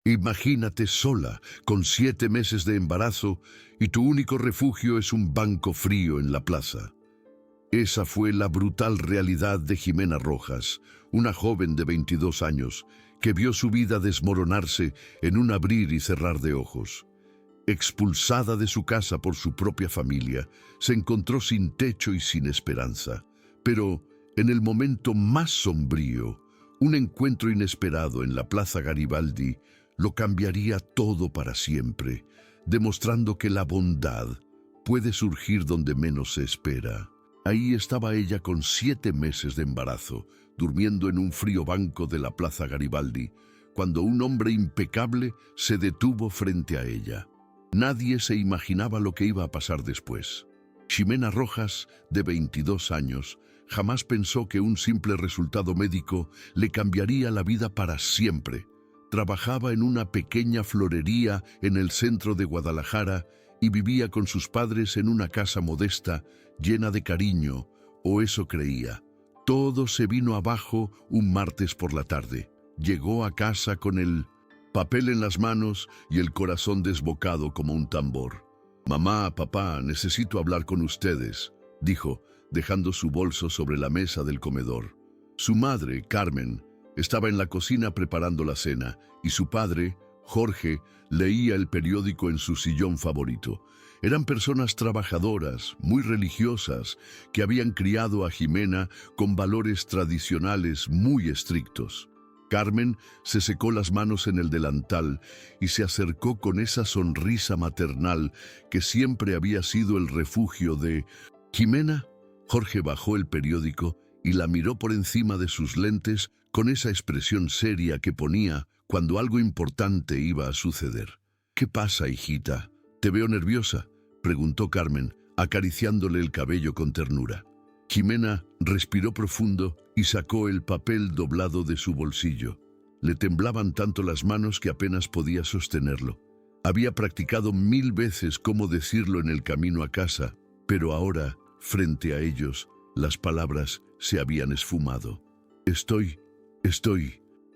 Imagínate sola, con 7 meses de embarazo, y tu único refugio es un banco frío en la plaza. Esa fue la brutal realidad de Ximena Rojas, una joven de 22 años, que vio su vida desmoronarse en un abrir y cerrar de ojos. Expulsada de su casa por su propia familia, se encontró sin techo y sin esperanza. Pero, en el momento más sombrío, un encuentro inesperado en la Plaza Garibaldi lo cambiaría todo para siempre, demostrando que la bondad puede surgir donde menos se espera. Ahí estaba ella con 7 meses de embarazo, durmiendo en un frío banco de la Plaza Garibaldi, cuando un hombre impecable se detuvo frente a ella. Nadie se imaginaba lo que iba a pasar después. Ximena Rojas, de 22 años, jamás pensó que un simple resultado médico le cambiaría la vida para siempre. Trabajaba en una pequeña florería en el centro de Guadalajara y vivía con sus padres en una casa modesta, llena de cariño, o eso creía. Todo se vino abajo un martes por la tarde. Llegó a casa con el papel en las manos y el corazón desbocado como un tambor. «Mamá, papá, necesito hablar con ustedes», dijo, dejando su bolso sobre la mesa del comedor. Su madre, Carmen, estaba en la cocina preparando la cena y su padre, Jorge, leía el periódico en su sillón favorito. Eran personas trabajadoras, muy religiosas, que habían criado a Ximena con valores tradicionales muy estrictos. Carmen se secó las manos en el delantal y se acercó con esa sonrisa maternal que siempre había sido el refugio de Ximena. Jorge bajó el periódico y la miró por encima de sus lentes con esa expresión seria que ponía cuando algo importante iba a suceder. «¿Qué pasa, hijita? ¿Te veo nerviosa?», preguntó Carmen, acariciándole el cabello con ternura. Ximena respiró profundo y sacó el papel doblado de su bolsillo. Le temblaban tanto las manos que apenas podía sostenerlo. Había practicado 1000 veces cómo decirlo en el camino a casa, pero ahora, frente a ellos, las palabras se habían esfumado. Estoy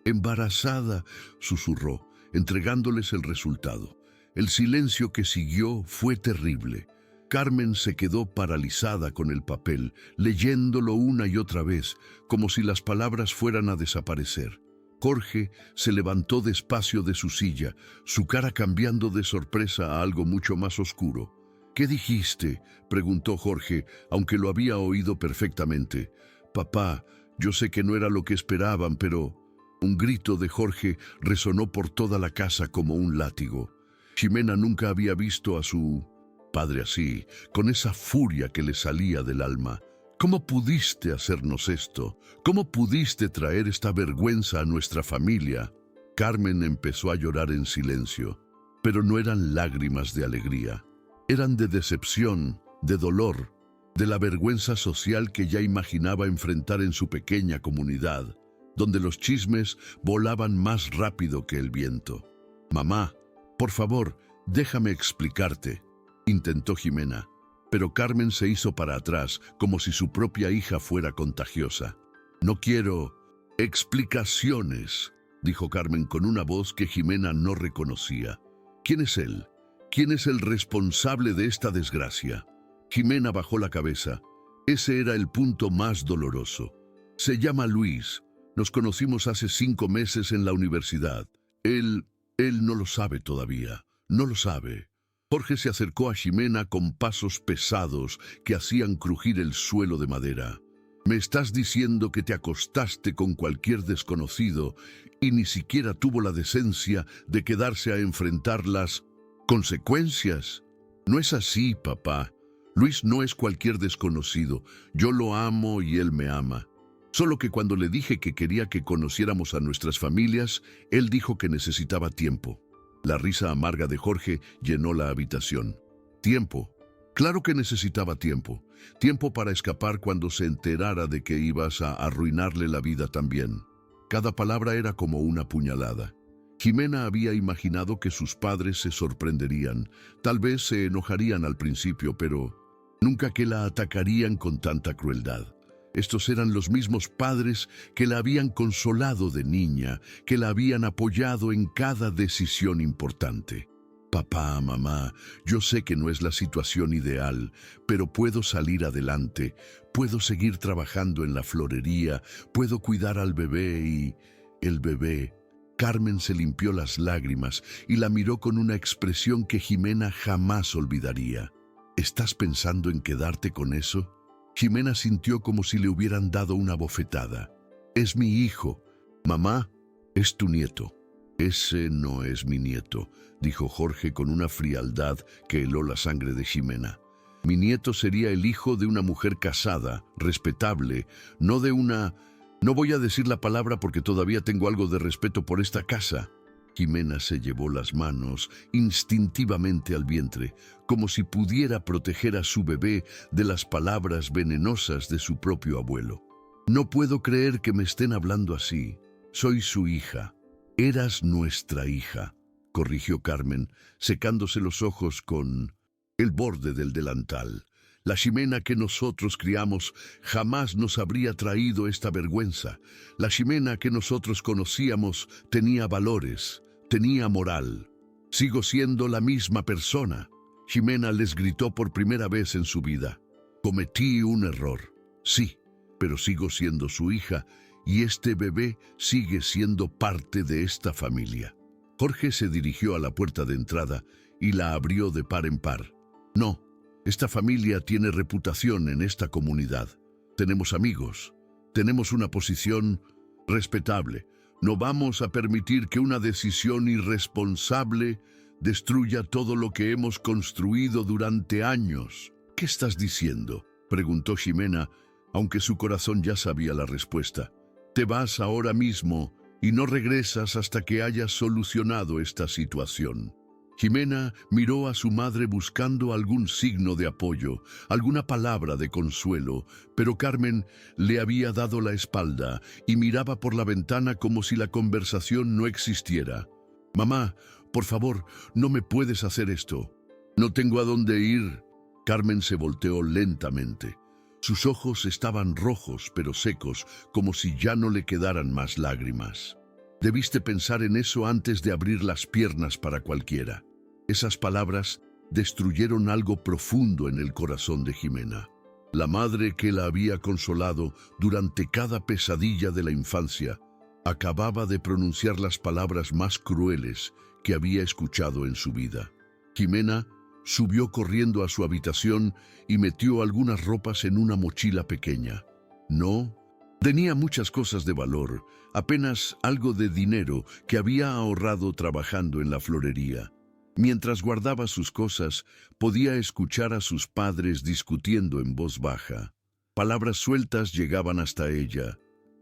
embarazada», susurró, entregándoles el resultado. El silencio que siguió fue terrible. Carmen se quedó paralizada con el papel, leyéndolo una y otra vez, como si las palabras fueran a desaparecer. Jorge se levantó despacio de su silla, su cara cambiando de sorpresa a algo mucho más oscuro. «¿Qué dijiste?», preguntó Jorge, aunque lo había oído perfectamente. «Papá, yo sé que no era lo que esperaban, pero...». Un grito de Jorge resonó por toda la casa como un látigo. Ximena nunca había visto a su padre así, con esa furia que le salía del alma. «¿Cómo pudiste hacernos esto? ¿Cómo pudiste traer esta vergüenza a nuestra familia?». Carmen empezó a llorar en silencio, pero no eran lágrimas de alegría. Eran de decepción, de dolor, de la vergüenza social que ya imaginaba enfrentar en su pequeña comunidad, donde los chismes volaban más rápido que el viento. «Mamá, por favor, déjame explicarte», intentó Ximena, pero Carmen se hizo para atrás, como si su propia hija fuera contagiosa. «No quiero explicaciones», dijo Carmen con una voz que Ximena no reconocía. «¿Quién es él? ¿Quién es el responsable de esta desgracia?». Ximena bajó la cabeza. Ese era el punto más doloroso. «Se llama Luis. Nos conocimos hace 5 meses en la universidad. Él no lo sabe todavía. No lo sabe». Jorge se acercó a Ximena con pasos pesados que hacían crujir el suelo de madera. «¿Me estás diciendo que te acostaste con cualquier desconocido y ni siquiera tuvo la decencia de quedarse a enfrentar las consecuencias?» «No es así, papá. Luis no es cualquier desconocido. Yo lo amo y él me ama. Solo que cuando le dije que quería que conociéramos a nuestras familias, él dijo que necesitaba tiempo». La risa amarga de Jorge llenó la habitación. «Tiempo. Claro que necesitaba tiempo. Tiempo para escapar cuando se enterara de que ibas a arruinarle la vida también». Cada palabra era como una puñalada. Ximena había imaginado que sus padres se sorprenderían. Tal vez se enojarían al principio, pero nunca que la atacarían con tanta crueldad. Estos eran los mismos padres que la habían consolado de niña, que la habían apoyado en cada decisión importante. Papá, mamá, yo sé que no es la situación ideal, pero puedo salir adelante, puedo seguir trabajando en la florería, puedo cuidar al bebé y... El bebé... Carmen se limpió las lágrimas y la miró con una expresión que Jimena jamás olvidaría. ¿Estás pensando en quedarte con eso? Jimena sintió como si le hubieran dado una bofetada. Es mi hijo. Mamá, es tu nieto. Ese no es mi nieto, dijo Jorge con una frialdad que heló la sangre de Jimena. Mi nieto sería el hijo de una mujer casada, respetable, no de una... No voy a decir la palabra porque todavía tengo algo de respeto por esta casa. Jimena se llevó las manos instintivamente al vientre, como si pudiera proteger a su bebé de las palabras venenosas de su propio abuelo. No puedo creer que me estén hablando así. Soy su hija. Eras nuestra hija, corrigió Carmen, secándose los ojos con el borde del delantal. La Ximena que nosotros criamos jamás nos habría traído esta vergüenza. La Ximena que nosotros conocíamos tenía valores, tenía moral. Sigo siendo la misma persona. Ximena les gritó por primera vez en su vida. Cometí un error, sí, pero sigo siendo su hija y este bebé sigue siendo parte de esta familia. Jorge se dirigió a la puerta de entrada y la abrió de par en par. No. Esta familia tiene reputación en esta comunidad. Tenemos amigos. Tenemos una posición respetable. No vamos a permitir que una decisión irresponsable destruya todo lo que hemos construido durante años. ¿Qué estás diciendo?, preguntó Ximena, aunque su corazón ya sabía la respuesta. Te vas ahora mismo y no regresas hasta que hayas solucionado esta situación. Ximena miró a su madre buscando algún signo de apoyo, alguna palabra de consuelo, pero Carmen le había dado la espalda y miraba por la ventana como si la conversación no existiera. Mamá, por favor, no me puedes hacer esto. No tengo a dónde ir. Carmen se volteó lentamente. Sus ojos estaban rojos pero secos, como si ya no le quedaran más lágrimas. Debiste pensar en eso antes de abrir las piernas para cualquiera. Esas palabras destruyeron algo profundo en el corazón de Ximena. La madre que la había consolado durante cada pesadilla de la infancia acababa de pronunciar las palabras más crueles que había escuchado en su vida. Ximena subió corriendo a su habitación y metió algunas ropas en una mochila pequeña. No, tenía muchas cosas de valor, apenas algo de dinero que había ahorrado trabajando en la florería. Mientras guardaba sus cosas, podía escuchar a sus padres discutiendo en voz baja. Palabras sueltas llegaban hasta ella.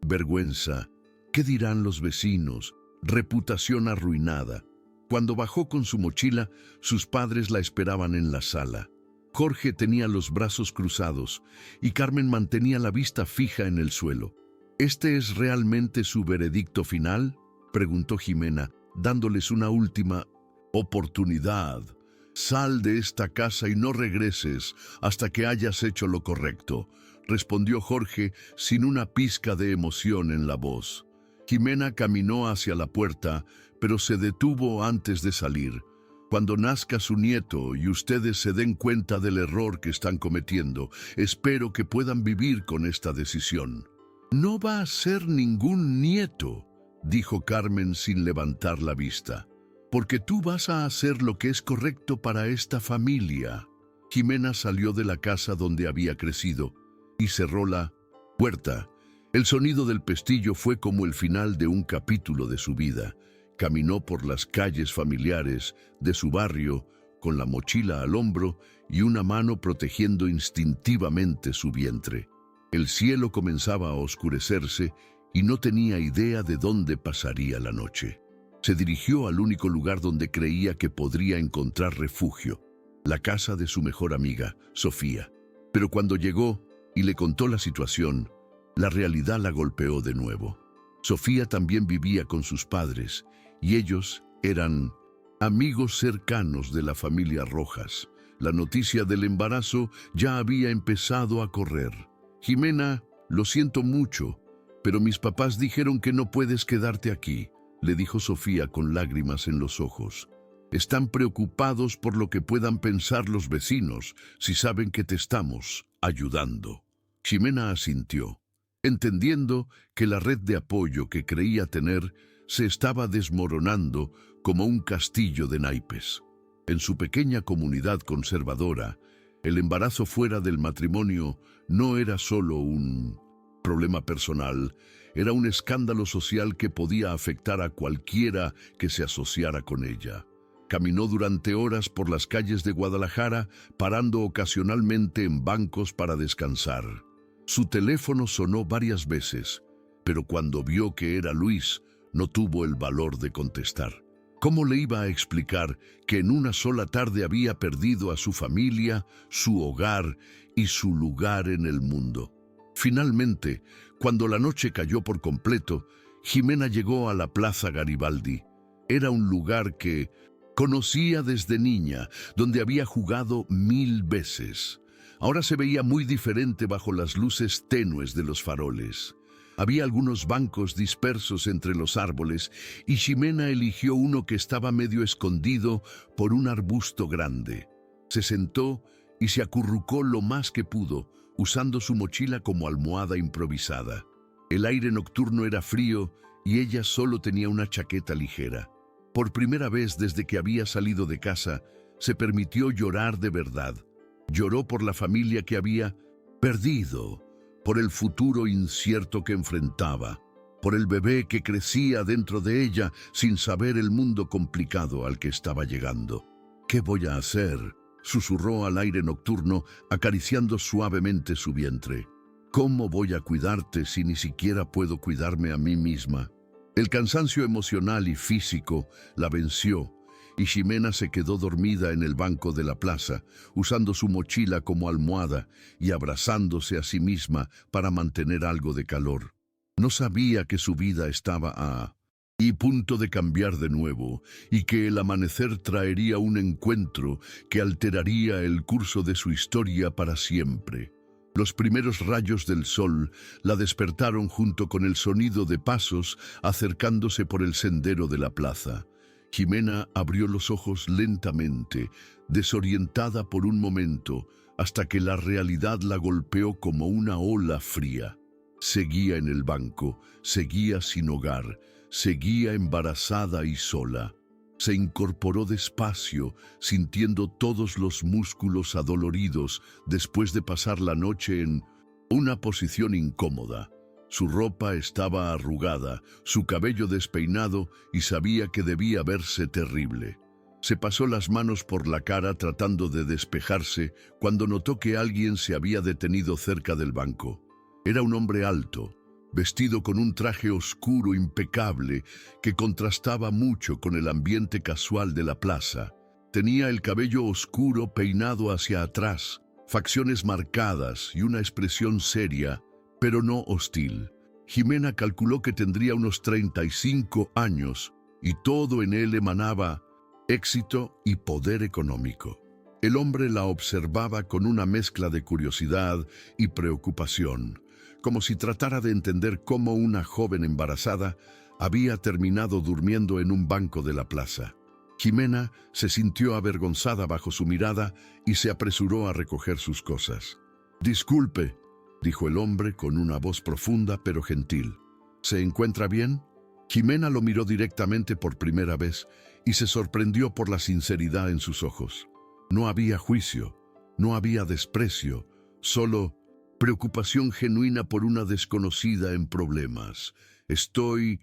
Vergüenza. ¿Qué dirán los vecinos? Reputación arruinada. Cuando bajó con su mochila, sus padres la esperaban en la sala. Jorge tenía los brazos cruzados y Carmen mantenía la vista fija en el suelo. ¿Este es realmente su veredicto final?, preguntó Ximena, dándoles una última oportunidad. Sal de esta casa y no regreses hasta que hayas hecho lo correcto, respondió Jorge sin una pizca de emoción en la voz. Ximena caminó hacia la puerta, pero se detuvo antes de salir. Cuando nazca su nieto y ustedes se den cuenta del error que están cometiendo, espero que puedan vivir con esta decisión. No va a ser ningún nieto, dijo Carmen sin levantar la vista, porque tú vas a hacer lo que es correcto para esta familia. Ximena salió de la casa donde había crecido y cerró la puerta. El sonido del pestillo fue como el final de un capítulo de su vida. Caminó por las calles familiares de su barrio con la mochila al hombro y una mano protegiendo instintivamente su vientre. El cielo comenzaba a oscurecerse y no tenía idea de dónde pasaría la noche. Se dirigió al único lugar donde creía que podría encontrar refugio, la casa de su mejor amiga, Sofía. Pero cuando llegó y le contó la situación, la realidad la golpeó de nuevo. Sofía también vivía con sus padres y ellos eran amigos cercanos de la familia Rojas. La noticia del embarazo ya había empezado a correr. Ximena Lo siento mucho, pero mis papás dijeron que no puedes quedarte aquí, le dijo Sofía con lágrimas en los ojos. Están preocupados por lo que puedan pensar los vecinos si saben que te estamos ayudando. Ximena asintió, entendiendo que la red de apoyo que creía tener se estaba desmoronando como un castillo de naipes. En su pequeña comunidad conservadora, el embarazo fuera del matrimonio no era solo un problema personal, era un escándalo social que podía afectar a cualquiera que se asociara con ella. Caminó durante horas por las calles de Guadalajara, parando ocasionalmente en bancos para descansar. Su teléfono sonó varias veces, pero cuando vio que era Luis, no tuvo el valor de contestar. ¿Cómo le iba a explicar que en una sola tarde había perdido a su familia, su hogar y su lugar en el mundo? Finalmente, cuando la noche cayó por completo, Ximena llegó a la Plaza Garibaldi. Era un lugar que conocía desde niña, donde había jugado 1000 veces. Ahora se veía muy diferente bajo las luces tenues de los faroles. Había algunos bancos dispersos entre los árboles y Ximena eligió uno que estaba medio escondido por un arbusto grande. Se sentó y se acurrucó lo más que pudo, usando su mochila como almohada improvisada. El aire nocturno era frío y ella solo tenía una chaqueta ligera. Por primera vez desde que había salido de casa, se permitió llorar de verdad. Lloró por la familia que había perdido, por el futuro incierto que enfrentaba, por el bebé que crecía dentro de ella sin saber el mundo complicado al que estaba llegando. ¿Qué voy a hacer?, susurró al aire nocturno, acariciando suavemente su vientre. ¿Cómo voy a cuidarte si ni siquiera puedo cuidarme a mí misma? El cansancio emocional y físico la venció, y Ximena se quedó dormida en el banco de la plaza, usando su mochila como almohada y abrazándose a sí misma para mantener algo de calor. No sabía que su vida estaba a punto de cambiar de nuevo, y que el amanecer traería un encuentro que alteraría el curso de su historia para siempre. Los primeros rayos del sol la despertaron junto con el sonido de pasos acercándose por el sendero de la plaza. Ximena abrió los ojos lentamente, desorientada por un momento, hasta que la realidad la golpeó como una ola fría. Seguía en el banco, seguía sin hogar, seguía embarazada y sola. Se incorporó despacio, sintiendo todos los músculos adoloridos después de pasar la noche en una posición incómoda. Su ropa estaba arrugada, su cabello despeinado y sabía que debía verse terrible. Se pasó las manos por la cara tratando de despejarse cuando notó que alguien se había detenido cerca del banco. Era un hombre alto, vestido con un traje oscuro impecable que contrastaba mucho con el ambiente casual de la plaza. Tenía el cabello oscuro peinado hacia atrás, facciones marcadas y una expresión seria, pero no hostil. Ximena calculó que tendría unos 35 años y todo en él emanaba éxito y poder económico. El hombre la observaba con una mezcla de curiosidad y preocupación, como si tratara de entender cómo una joven embarazada había terminado durmiendo en un banco de la plaza. Ximena se sintió avergonzada bajo su mirada y se apresuró a recoger sus cosas. «Disculpe», dijo el hombre con una voz profunda pero gentil. «¿Se encuentra bien?». Ximena lo miró directamente por primera vez y se sorprendió por la sinceridad en sus ojos. No había juicio, no había desprecio, solo preocupación genuina por una desconocida en problemas. Estoy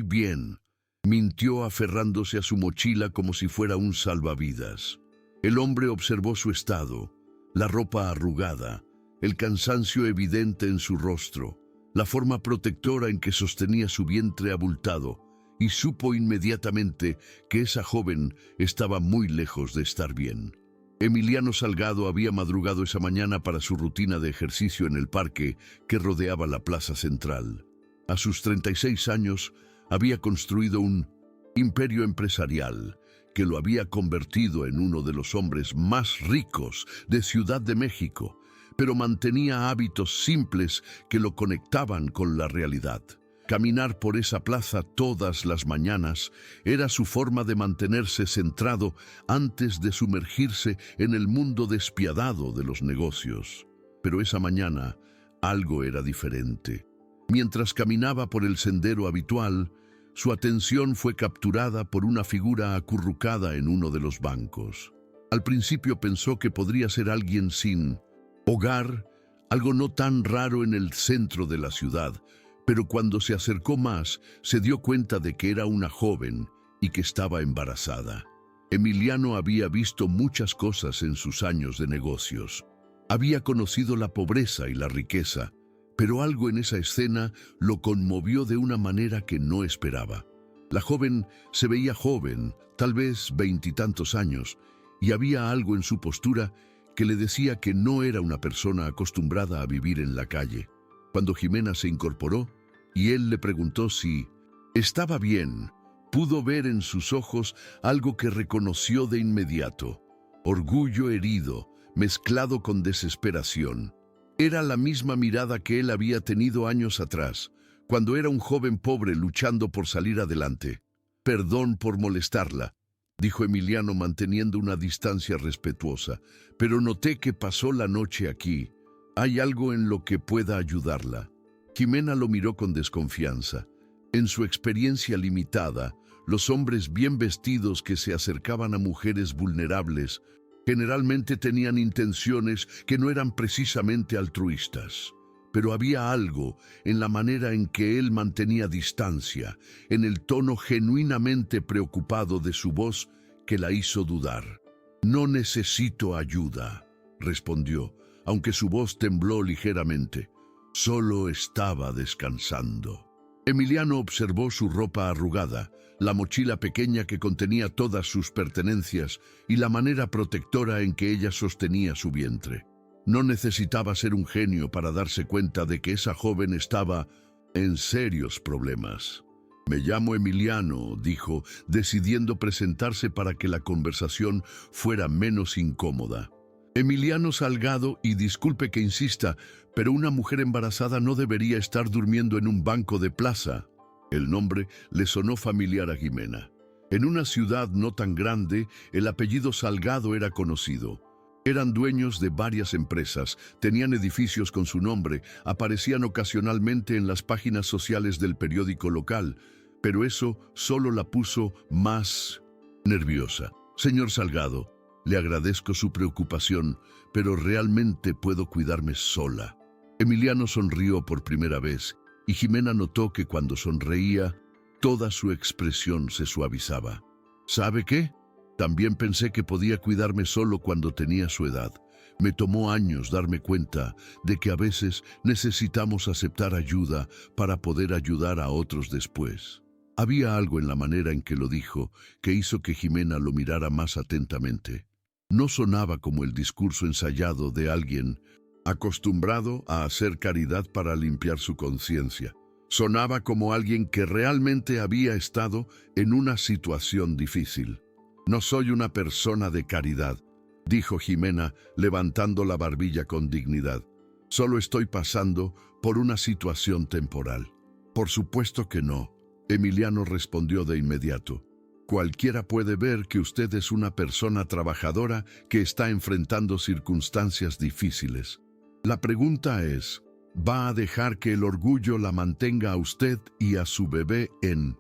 bien», mintió aferrándose a su mochila como si fuera un salvavidas. El hombre observó su estado, la ropa arrugada, el cansancio evidente en su rostro, la forma protectora en que sostenía su vientre abultado, y supo inmediatamente que esa joven estaba muy lejos de estar bien. Emiliano Salgado había madrugado esa mañana para su rutina de ejercicio en el parque que rodeaba la plaza central. A sus 36 años había construido un imperio empresarial que lo había convertido en uno de los hombres más ricos de Ciudad de México, pero mantenía hábitos simples que lo conectaban con la realidad. Caminar por esa plaza todas las mañanas era su forma de mantenerse centrado antes de sumergirse en el mundo despiadado de los negocios. Pero esa mañana algo era diferente. Mientras caminaba por el sendero habitual, su atención fue capturada por una figura acurrucada en uno de los bancos. Al principio pensó que podría ser alguien sin hogar, algo no tan raro en el centro de la ciudad, pero cuando se acercó más, se dio cuenta de que era una joven y que estaba embarazada. Emiliano había visto muchas cosas en sus años de negocios. Había conocido la pobreza y la riqueza, pero algo en esa escena lo conmovió de una manera que no esperaba. La joven se veía joven, tal vez 20 y tantos años, y había algo en su postura que le decía que no era una persona acostumbrada a vivir en la calle. Cuando Jimena se incorporó y él le preguntó si estaba bien, pudo ver en sus ojos algo que reconoció de inmediato: orgullo herido, mezclado con desesperación. Era la misma mirada que él había tenido años atrás, cuando era un joven pobre luchando por salir adelante. «Perdón por molestarla», dijo Emiliano manteniendo una distancia respetuosa, «pero noté que pasó la noche aquí. ¿Hay algo en lo que pueda ayudarla?» Jimena lo miró con desconfianza. En su experiencia limitada, los hombres bien vestidos que se acercaban a mujeres vulnerables generalmente tenían intenciones que no eran precisamente altruistas. Pero había algo en la manera en que él mantenía distancia, en el tono genuinamente preocupado de su voz, que la hizo dudar. «No necesito ayuda», respondió, aunque su voz tembló ligeramente. «Solo estaba descansando». Emiliano observó su ropa arrugada, la mochila pequeña que contenía todas sus pertenencias y la manera protectora en que ella sostenía su vientre. No necesitaba ser un genio para darse cuenta de que esa joven estaba en serios problemas. «Me llamo Emiliano», dijo, decidiendo presentarse para que la conversación fuera menos incómoda. «Emiliano Salgado, y disculpe que insista, pero una mujer embarazada no debería estar durmiendo en un banco de plaza». El nombre le sonó familiar a Jimena. En una ciudad no tan grande, el apellido Salgado era conocido. Eran dueños de varias empresas, tenían edificios con su nombre, aparecían ocasionalmente en las páginas sociales del periódico local, pero eso solo la puso más nerviosa. «Señor Salgado, le agradezco su preocupación, pero realmente puedo cuidarme sola». Emiliano sonrió por primera vez, y Jimena notó que cuando sonreía, toda su expresión se suavizaba. «¿Sabe qué? También pensé que podía cuidarme solo cuando tenía su edad. Me tomó años darme cuenta de que a veces necesitamos aceptar ayuda para poder ayudar a otros después». Había algo en la manera en que lo dijo que hizo que Jimena lo mirara más atentamente. No sonaba como el discurso ensayado de alguien acostumbrado a hacer caridad para limpiar su conciencia. Sonaba como alguien que realmente había estado en una situación difícil. «No soy una persona de caridad», dijo Jimena, levantando la barbilla con dignidad. «Solo estoy pasando por una situación temporal». «Por supuesto que no», Emiliano respondió de inmediato. «Cualquiera puede ver que usted es una persona trabajadora que está enfrentando circunstancias difíciles. La pregunta es, ¿va a dejar que el orgullo la mantenga a usted y a su bebé en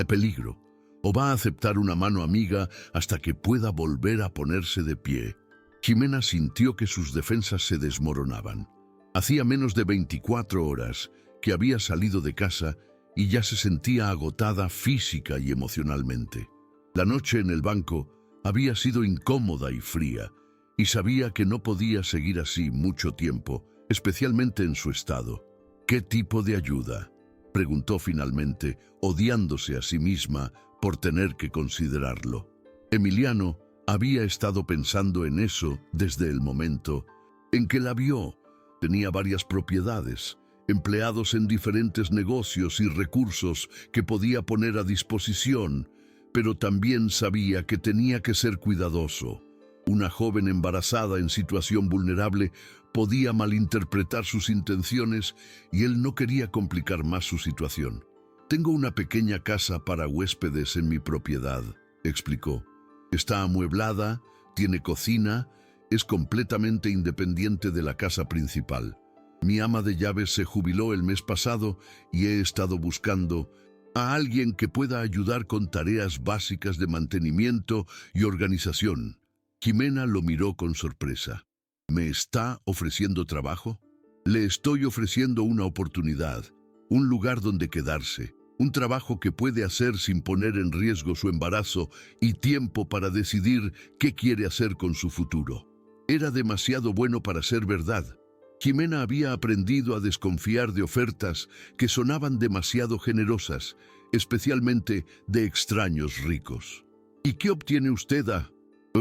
peligro? ¿O va a aceptar una mano amiga hasta que pueda volver a ponerse de pie?» Jimena sintió que sus defensas se desmoronaban. Hacía menos de 24 horas que había salido de casa y ya se sentía agotada física y emocionalmente. La noche en el banco había sido incómoda y fría, y sabía que no podía seguir así mucho tiempo, especialmente en su estado. «¿Qué tipo de ayuda?», preguntó finalmente, odiándose a sí misma por tener que considerarlo. Emiliano había estado pensando en eso desde el momento en que la vio. Tenía varias propiedades, empleados en diferentes negocios y recursos que podía poner a disposición, pero también sabía que tenía que ser cuidadoso. Una joven embarazada en situación vulnerable podía malinterpretar sus intenciones y él no quería complicar más su situación. Tengo una pequeña casa para huéspedes en mi propiedad, explicó. Está amueblada, tiene cocina, es completamente independiente de la casa principal. Mi ama de llaves se jubiló el mes pasado y he estado buscando a alguien que pueda ayudar con tareas básicas de mantenimiento y organización. Jimena lo miró con sorpresa. ¿Me está ofreciendo trabajo? Le estoy ofreciendo una oportunidad, un lugar donde quedarse, un trabajo que puede hacer sin poner en riesgo su embarazo y tiempo para decidir qué quiere hacer con su futuro. Era demasiado bueno para ser verdad. Jimena había aprendido a desconfiar de ofertas que sonaban demasiado generosas, especialmente de extraños ricos. ¿Y qué obtiene usted a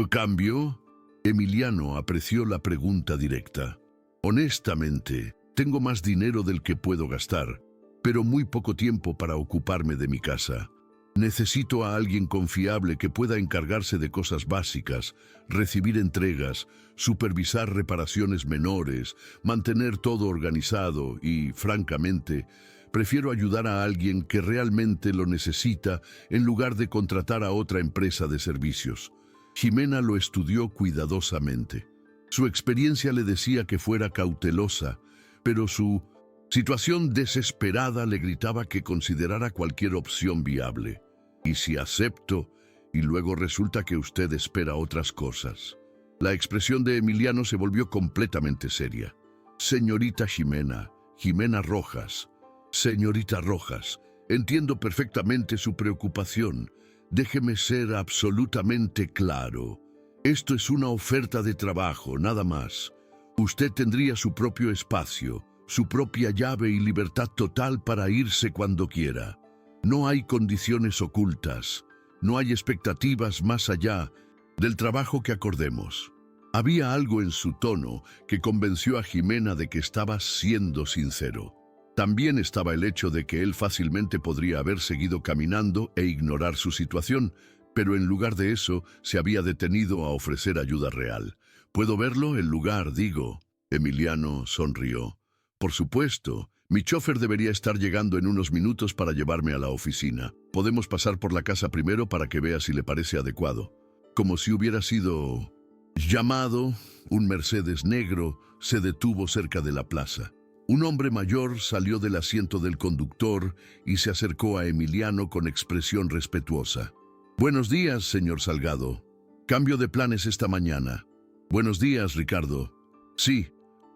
cambio? Emiliano apreció la pregunta directa. Honestamente, tengo más dinero del que puedo gastar, pero muy poco tiempo para ocuparme de mi casa. Necesito a alguien confiable que pueda encargarse de cosas básicas, recibir entregas, supervisar reparaciones menores, mantener todo organizado y, francamente, prefiero ayudar a alguien que realmente lo necesita en lugar de contratar a otra empresa de servicios. Jimena lo estudió cuidadosamente. Su experiencia le decía que fuera cautelosa, pero su situación desesperada le gritaba que considerara cualquier opción viable. ¿Y si acepto y luego resulta que usted espera otras cosas? La expresión de Emiliano se volvió completamente seria. Señorita Jimena, Jimena Rojas. Señorita Rojas, entiendo perfectamente su preocupación. Déjeme ser absolutamente claro. Esto es una oferta de trabajo, nada más. Usted tendría su propio espacio, su propia llave y libertad total para irse cuando quiera. No hay condiciones ocultas, no hay expectativas más allá del trabajo que acordemos. Había algo en su tono que convenció a Jimena de que estaba siendo sincero. También estaba el hecho de que él fácilmente podría haber seguido caminando e ignorar su situación, pero en lugar de eso se había detenido a ofrecer ayuda real. ¿Puedo verlo? El lugar, digo. Emiliano sonrió. Por supuesto, mi chofer debería estar llegando en unos minutos para llevarme a la oficina. Podemos pasar por la casa primero para que vea si le parece adecuado. Como si hubiera sido llamado, un Mercedes negro se detuvo cerca de la plaza. Un hombre mayor salió del asiento del conductor y se acercó a Emiliano con expresión respetuosa. Buenos días, señor Salgado. Cambio de planes esta mañana. Buenos días, Ricardo. Sí,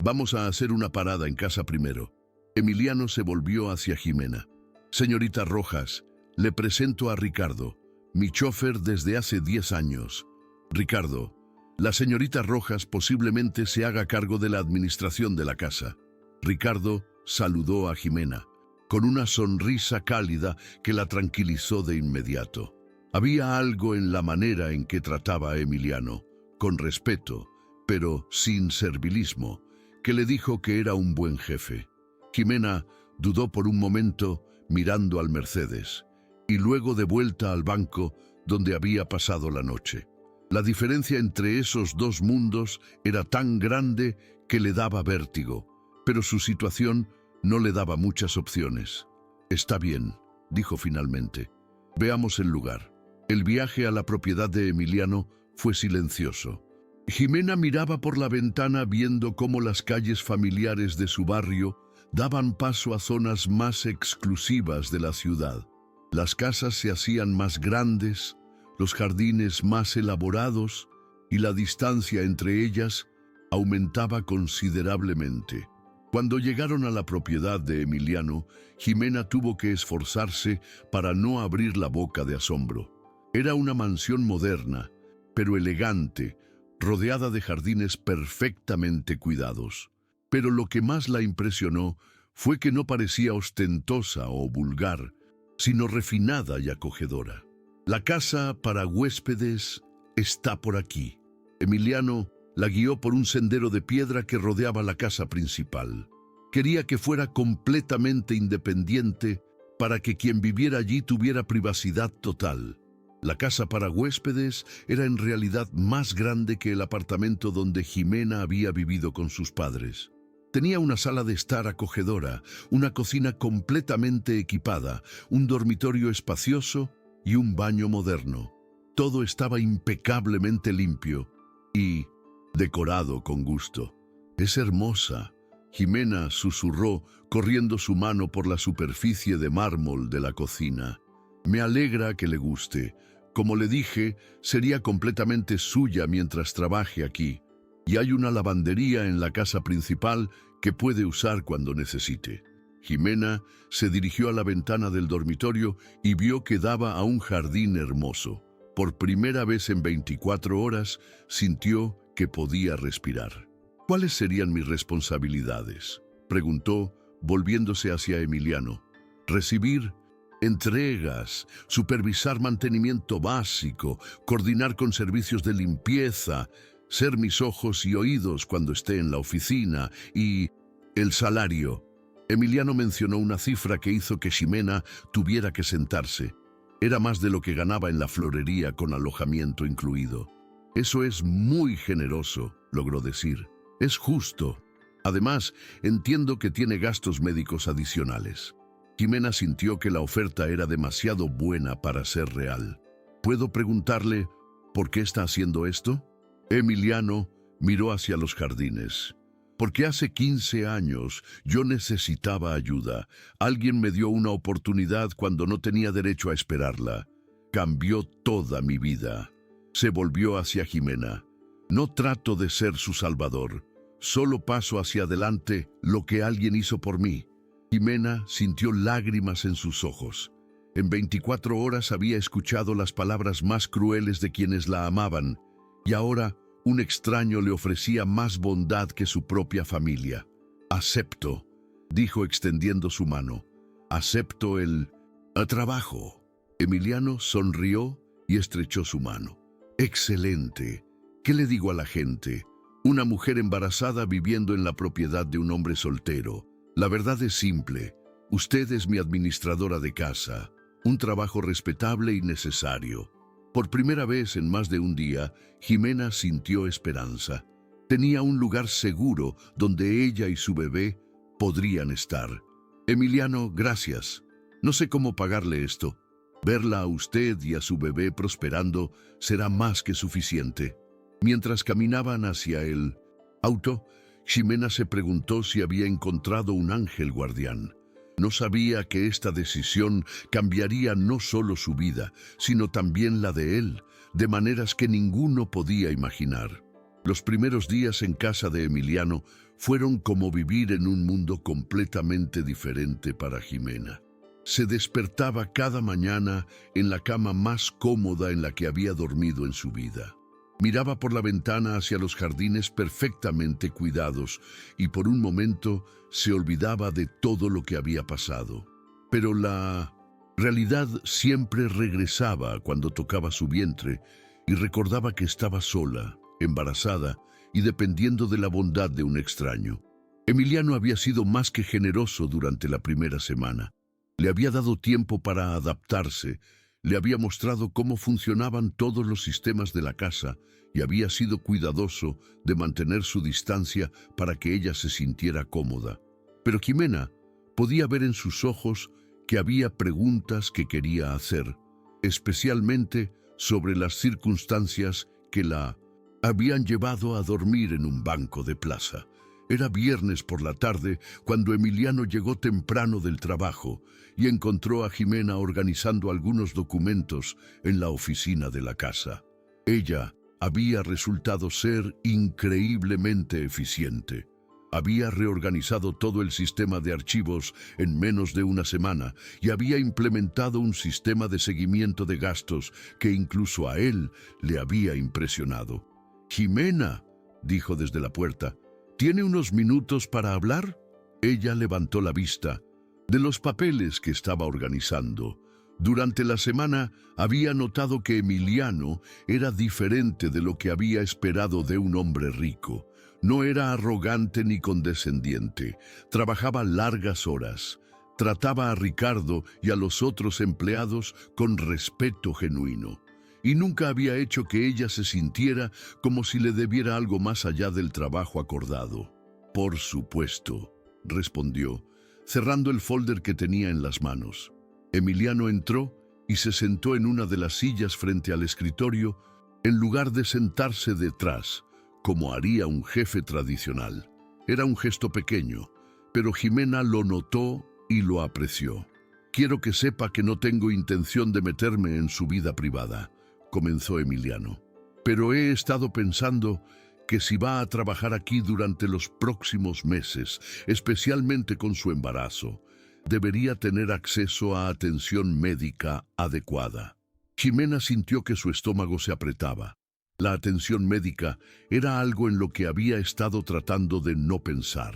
vamos a hacer una parada en casa primero. Emiliano se volvió hacia Jimena. Señorita Rojas, le presento a Ricardo, mi chofer desde hace 10 años. Ricardo, la señorita Rojas posiblemente se haga cargo de la administración de la casa. Ricardo saludó a Jimena, con una sonrisa cálida que la tranquilizó de inmediato. Había algo en la manera en que trataba a Emiliano, con respeto, pero sin servilismo, que le dijo que era un buen jefe. Jimena dudó por un momento mirando al Mercedes, y luego de vuelta al banco donde había pasado la noche. La diferencia entre esos dos mundos era tan grande que le daba vértigo, pero su situación no le daba muchas opciones. Está bien, dijo finalmente. Veamos el lugar. El viaje a la propiedad de Emiliano fue silencioso. Jimena miraba por la ventana viendo cómo las calles familiares de su barrio daban paso a zonas más exclusivas de la ciudad. Las casas se hacían más grandes, los jardines más elaborados y la distancia entre ellas aumentaba considerablemente. Cuando llegaron a la propiedad de Emiliano, Jimena tuvo que esforzarse para no abrir la boca de asombro. Era una mansión moderna, pero elegante, rodeada de jardines perfectamente cuidados. Pero lo que más la impresionó fue que no parecía ostentosa o vulgar, sino refinada y acogedora. La casa para huéspedes está por aquí. Emiliano la guió por un sendero de piedra que rodeaba la casa principal. Quería que fuera completamente independiente para que quien viviera allí tuviera privacidad total. La casa para huéspedes era en realidad más grande que el apartamento donde Jimena había vivido con sus padres. Tenía una sala de estar acogedora, una cocina completamente equipada, un dormitorio espacioso y un baño moderno. Todo estaba impecablemente limpio y decorado con gusto. «Es hermosa», Jimena susurró, corriendo su mano por la superficie de mármol de la cocina. «Me alegra que le guste. Como le dije, sería completamente suya mientras trabaje aquí. Y hay una lavandería en la casa principal que puede usar cuando necesite». Jimena se dirigió a la ventana del dormitorio y vio que daba a un jardín hermoso. Por primera vez en 24 horas, sintió que podía respirar. «¿Cuáles serían mis responsabilidades?», preguntó, volviéndose hacia Emiliano. «Recibir entregas, supervisar mantenimiento básico, coordinar con servicios de limpieza, ser mis ojos y oídos cuando esté en la oficina y el salario». Emiliano mencionó una cifra que hizo que Ximena tuviera que sentarse. Era más de lo que ganaba en la florería con alojamiento incluido. «Eso es muy generoso», logró decir. «Es justo. Además, entiendo que tiene gastos médicos adicionales». Jimena sintió que la oferta era demasiado buena para ser real. «¿Puedo preguntarle por qué está haciendo esto?». Emiliano miró hacia los jardines. «Porque hace 15 años yo necesitaba ayuda. Alguien me dio una oportunidad cuando no tenía derecho a esperarla. Cambió toda mi vida». Se volvió hacia Jimena. «No trato de ser su salvador. Solo paso hacia adelante lo que alguien hizo por mí». Jimena sintió lágrimas en sus ojos. En 24 horas había escuchado las palabras más crueles de quienes la amaban, y ahora un extraño le ofrecía más bondad que su propia familia. «Acepto», dijo extendiendo su mano. «Acepto el trabajo». Emiliano sonrió y estrechó su mano. «Excelente. ¿Qué le digo a la gente? Una mujer embarazada viviendo en la propiedad de un hombre soltero. La verdad es simple. Usted es mi administradora de casa. Un trabajo respetable y necesario». Por primera vez en más de un día, Jimena sintió esperanza. Tenía un lugar seguro donde ella y su bebé podrían estar. «Emiliano, gracias. No sé cómo pagarle esto. Verla a usted y a su bebé prosperando será más que suficiente». Mientras caminaban hacia el auto, Ximena se preguntó si había encontrado un ángel guardián. No sabía que esta decisión cambiaría no solo su vida, sino también la de él, de maneras que ninguno podía imaginar. Los primeros días en casa de Emiliano fueron como vivir en un mundo completamente diferente para Jimena. Se despertaba cada mañana en la cama más cómoda en la que había dormido en su vida. Miraba por la ventana hacia los jardines perfectamente cuidados y por un momento se olvidaba de todo lo que había pasado. Pero la realidad siempre regresaba cuando tocaba su vientre y recordaba que estaba sola, embarazada y dependiendo de la bondad de un extraño. Emiliano había sido más que generoso durante la primera semana. Le había dado tiempo para adaptarse. Le había mostrado cómo funcionaban todos los sistemas de la casa y había sido cuidadoso de mantener su distancia para que ella se sintiera cómoda. Pero Ximena podía ver en sus ojos que había preguntas que quería hacer, especialmente sobre las circunstancias que la habían llevado a dormir en un banco de plaza. Era viernes por la tarde cuando Emiliano llegó temprano del trabajo y encontró a Ximena organizando algunos documentos en la oficina de la casa. Ella había resultado ser increíblemente eficiente. Había reorganizado todo el sistema de archivos en menos de una semana y había implementado un sistema de seguimiento de gastos que incluso a él le había impresionado. «Ximena», dijo desde la puerta, «¿tiene unos minutos para hablar?». Ella levantó la vista de los papeles que estaba organizando. Durante la semana había notado que Emiliano era diferente de lo que había esperado de un hombre rico. No era arrogante ni condescendiente. Trabajaba largas horas. Trataba a Ricardo y a los otros empleados con respeto genuino. y nunca había hecho que ella se sintiera como si le debiera algo más allá del trabajo acordado. Por supuesto, respondió, cerrando el folder que tenía en las manos. Emiliano entró y se sentó en una de las sillas frente al escritorio, en lugar de sentarse detrás, como haría un jefe tradicional. Era un gesto pequeño, pero Jimena lo notó y lo apreció. «Quiero que sepa que no tengo intención de meterme en su vida privada», comenzó Emiliano. «Pero he estado pensando que si va a trabajar aquí durante los próximos meses, especialmente con su embarazo, debería tener acceso a atención médica adecuada». Jimena sintió que su estómago se apretaba. La atención médica era algo en lo que había estado tratando de no pensar.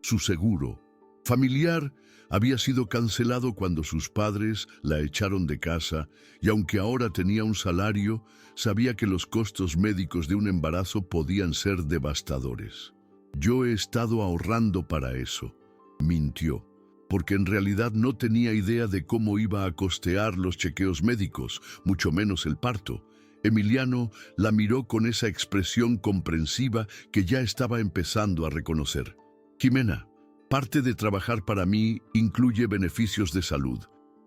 Su seguro familiar había sido cancelado cuando sus padres la echaron de casa y aunque ahora tenía un salario, sabía que los costos médicos de un embarazo podían ser devastadores. «Yo he estado ahorrando para eso», mintió, porque en realidad no tenía idea de cómo iba a costear los chequeos médicos, mucho menos el parto. Emiliano la miró con esa expresión comprensiva que ya estaba empezando a reconocer. «Jimena, parte de trabajar para mí incluye beneficios de salud.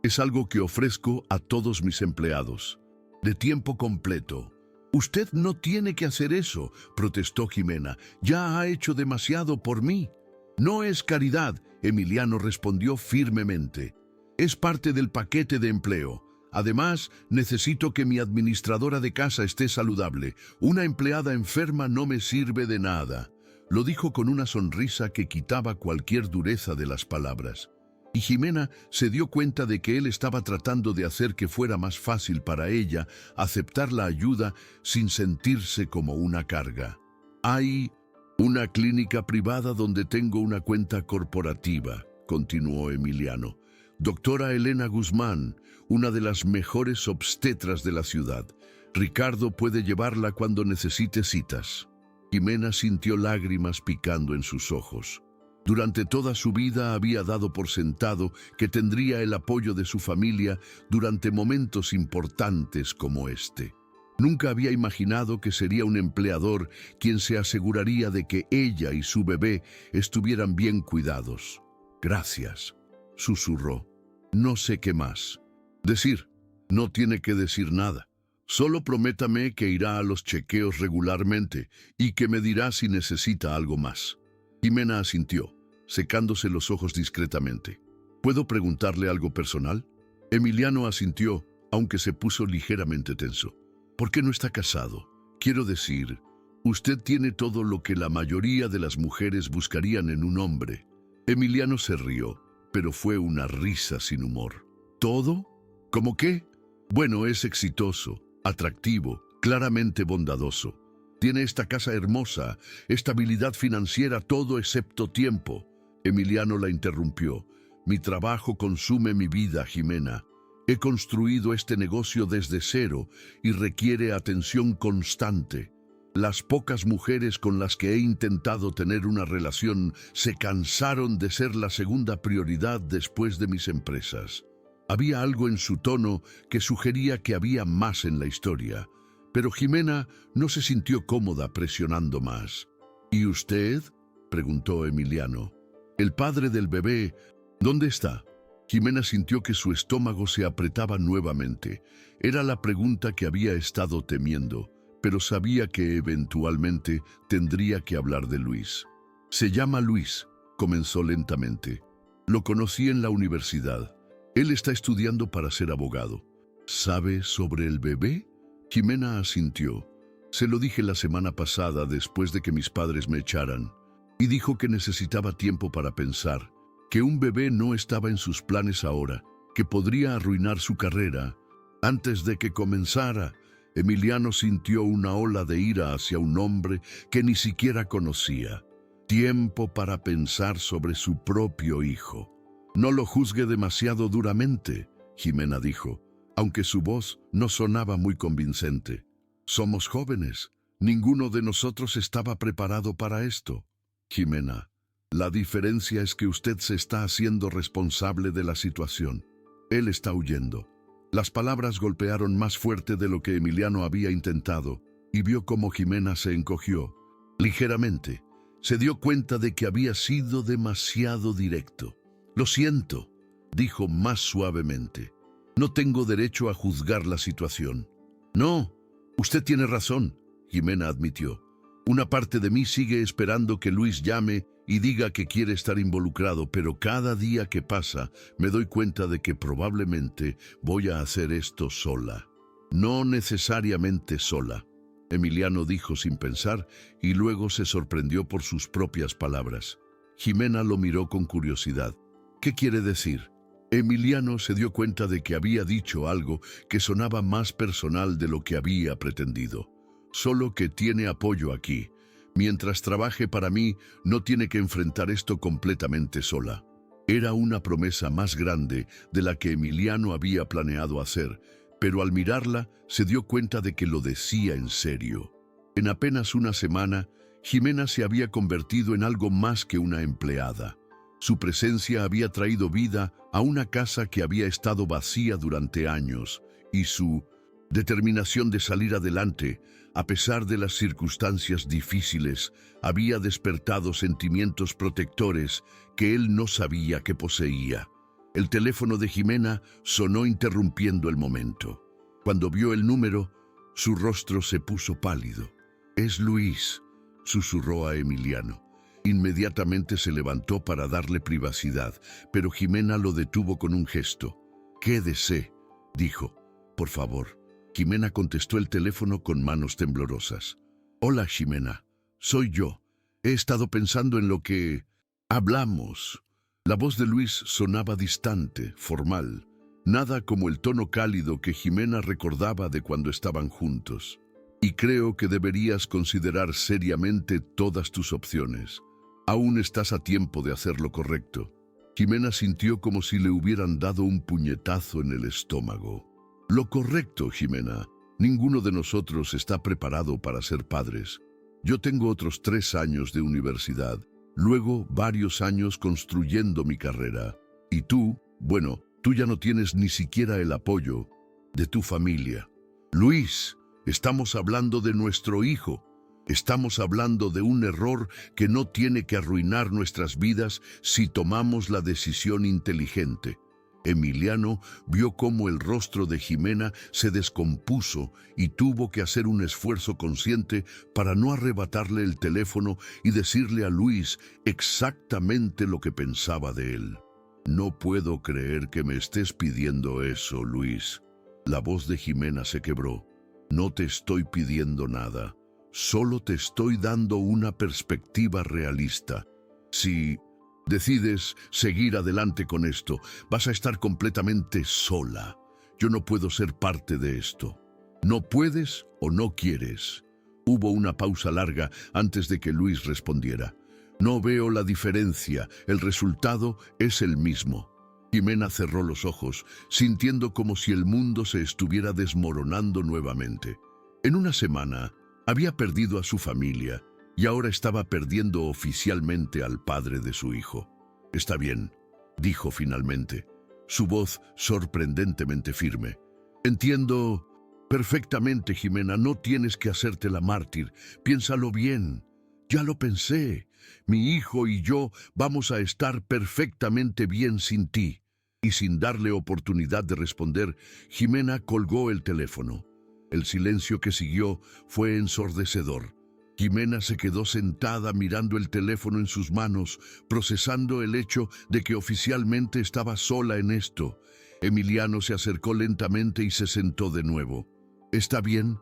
Es algo que ofrezco a todos mis empleados. De tiempo completo». «Usted no tiene que hacer eso», protestó Jimena. «Ya ha hecho demasiado por mí». «No es caridad», Emiliano respondió firmemente. «Es parte del paquete de empleo. Además, necesito que mi administradora de casa esté saludable. Una empleada enferma no me sirve de nada». Lo dijo con una sonrisa que quitaba cualquier dureza de las palabras. Y Jimena se dio cuenta de que él estaba tratando de hacer que fuera más fácil para ella aceptar la ayuda sin sentirse como una carga. «Hay una clínica privada donde tengo una cuenta corporativa», continuó Emiliano. «Doctora Elena Guzmán, una de las mejores obstetras de la ciudad. Ricardo puede llevarla cuando necesite citas». Jimena sintió lágrimas picando en sus ojos. Durante toda su vida había dado por sentado que tendría el apoyo de su familia durante momentos importantes como este. Nunca había imaginado que sería un empleador quien se aseguraría de que ella y su bebé estuvieran bien cuidados. «Gracias», susurró. «No sé qué más decir». «No tiene que decir nada. Solo prométame que irá a los chequeos regularmente y que me dirá si necesita algo más». Jimena asintió, secándose los ojos discretamente. «¿Puedo preguntarle algo personal?». Emiliano asintió, aunque se puso ligeramente tenso. «¿Por qué no está casado? Quiero decir, usted tiene todo lo que la mayoría de las mujeres buscarían en un hombre». Emiliano se rió, pero fue una risa sin humor. «¿Todo? ¿Cómo qué?». «Bueno, es exitoso, atractivo, claramente bondadoso. Tiene esta casa hermosa, estabilidad financiera, todo excepto tiempo». Emiliano la interrumpió. «Mi trabajo consume mi vida, Jimena. He construido este negocio desde cero y requiere atención constante. Las pocas mujeres con las que he intentado tener una relación se cansaron de ser la segunda prioridad después de mis empresas». Había algo en su tono que sugería que había más en la historia, pero Jimena no se sintió cómoda presionando más. «¿Y usted?», preguntó Emiliano. «El padre del bebé, ¿dónde está?». Jimena sintió que su estómago se apretaba nuevamente. Era la pregunta que había estado temiendo, pero sabía que eventualmente tendría que hablar de Luis. «Se llama Luis», comenzó lentamente. «Lo conocí en la universidad. Él está estudiando para ser abogado». «¿Sabe sobre el bebé?». Jimena asintió. «Se lo dije la semana pasada después de que mis padres me echaran, y dijo que necesitaba tiempo para pensar, que un bebé no estaba en sus planes ahora, que podría arruinar su carrera». Antes de que comenzara, Emiliano sintió una ola de ira hacia un hombre que ni siquiera conocía. Tiempo para pensar sobre su propio hijo. «No lo juzgue demasiado duramente», Jimena dijo, aunque su voz no sonaba muy convincente. «Somos jóvenes. Ninguno de nosotros estaba preparado para esto». «Jimena, la diferencia es que usted se está haciendo responsable de la situación. Él está huyendo». Las palabras golpearon más fuerte de lo que Emiliano había intentado, y vio cómo Jimena se encogió. Ligeramente, se dio cuenta de que había sido demasiado directo. «Lo siento», dijo más suavemente. «No tengo derecho a juzgar la situación». «No, usted tiene razón», Jimena admitió. «Una parte de mí sigue esperando que Luis llame y diga que quiere estar involucrado, pero cada día que pasa me doy cuenta de que probablemente voy a hacer esto sola». «No necesariamente sola», Emiliano dijo sin pensar, y luego se sorprendió por sus propias palabras. Jimena lo miró con curiosidad. «¿Qué quiere decir?» Emiliano se dio cuenta de que había dicho algo que sonaba más personal de lo que había pretendido. «Solo que tiene apoyo aquí. Mientras trabaje para mí, no tiene que enfrentar esto completamente sola». Era una promesa más grande de la que Emiliano había planeado hacer, pero al mirarla se dio cuenta de que lo decía en serio. En apenas una semana, Jimena se había convertido en algo más que una empleada. Su presencia había traído vida a una casa que había estado vacía durante años, y su determinación de salir adelante, a pesar de las circunstancias difíciles, había despertado sentimientos protectores que él no sabía que poseía. El teléfono de Jimena sonó interrumpiendo el momento. Cuando vio el número, su rostro se puso pálido. «Es Luis», susurró a Emiliano. Inmediatamente se levantó para darle privacidad, pero Jimena lo detuvo con un gesto. «Quédese», dijo. «Por favor». Jimena contestó el teléfono con manos temblorosas. «Hola, Jimena. Soy yo. He estado pensando en lo que hablamos». La voz de Luis sonaba distante, formal, nada como el tono cálido que Jimena recordaba de cuando estaban juntos. «Y creo que deberías considerar seriamente todas tus opciones. Aún estás a tiempo de hacer lo correcto». Jimena sintió como si le hubieran dado un puñetazo en el estómago. «Lo correcto, Jimena. Ninguno de nosotros está preparado para ser padres. Yo tengo otros 3 años de universidad. Luego, varios años construyendo mi carrera. Y tú, bueno, tú ya no tienes ni siquiera el apoyo de tu familia. Luis, estamos hablando de nuestro hijo. Estamos hablando de un error que no tiene que arruinar nuestras vidas si tomamos la decisión inteligente». Emiliano vio cómo el rostro de Jimena se descompuso y tuvo que hacer un esfuerzo consciente para no arrebatarle el teléfono y decirle a Luis exactamente lo que pensaba de él. «No puedo creer que me estés pidiendo eso, Luis». La voz de Jimena se quebró. «No te estoy pidiendo nada. Solo te estoy dando una perspectiva realista. Si decides seguir adelante con esto, vas a estar completamente sola. Yo no puedo ser parte de esto. ¿No puedes o no quieres?» Hubo una pausa larga antes de que Luis respondiera. «No veo la diferencia. El resultado es el mismo». Jimena cerró los ojos, sintiendo como si el mundo se estuviera desmoronando nuevamente. En una semana, había perdido a su familia, y ahora estaba perdiendo oficialmente al padre de su hijo. «Está bien», dijo finalmente, su voz sorprendentemente firme. «Entiendo perfectamente, Jimena, no tienes que hacerte la mártir. Piénsalo bien. Ya lo pensé. Mi hijo y yo vamos a estar perfectamente bien sin ti». Y sin darle oportunidad de responder, Jimena colgó el teléfono. El silencio que siguió fue ensordecedor. Jimena se quedó sentada mirando el teléfono en sus manos, procesando el hecho de que oficialmente estaba sola en esto. Emiliano se acercó lentamente y se sentó de nuevo. «¿Está bien?»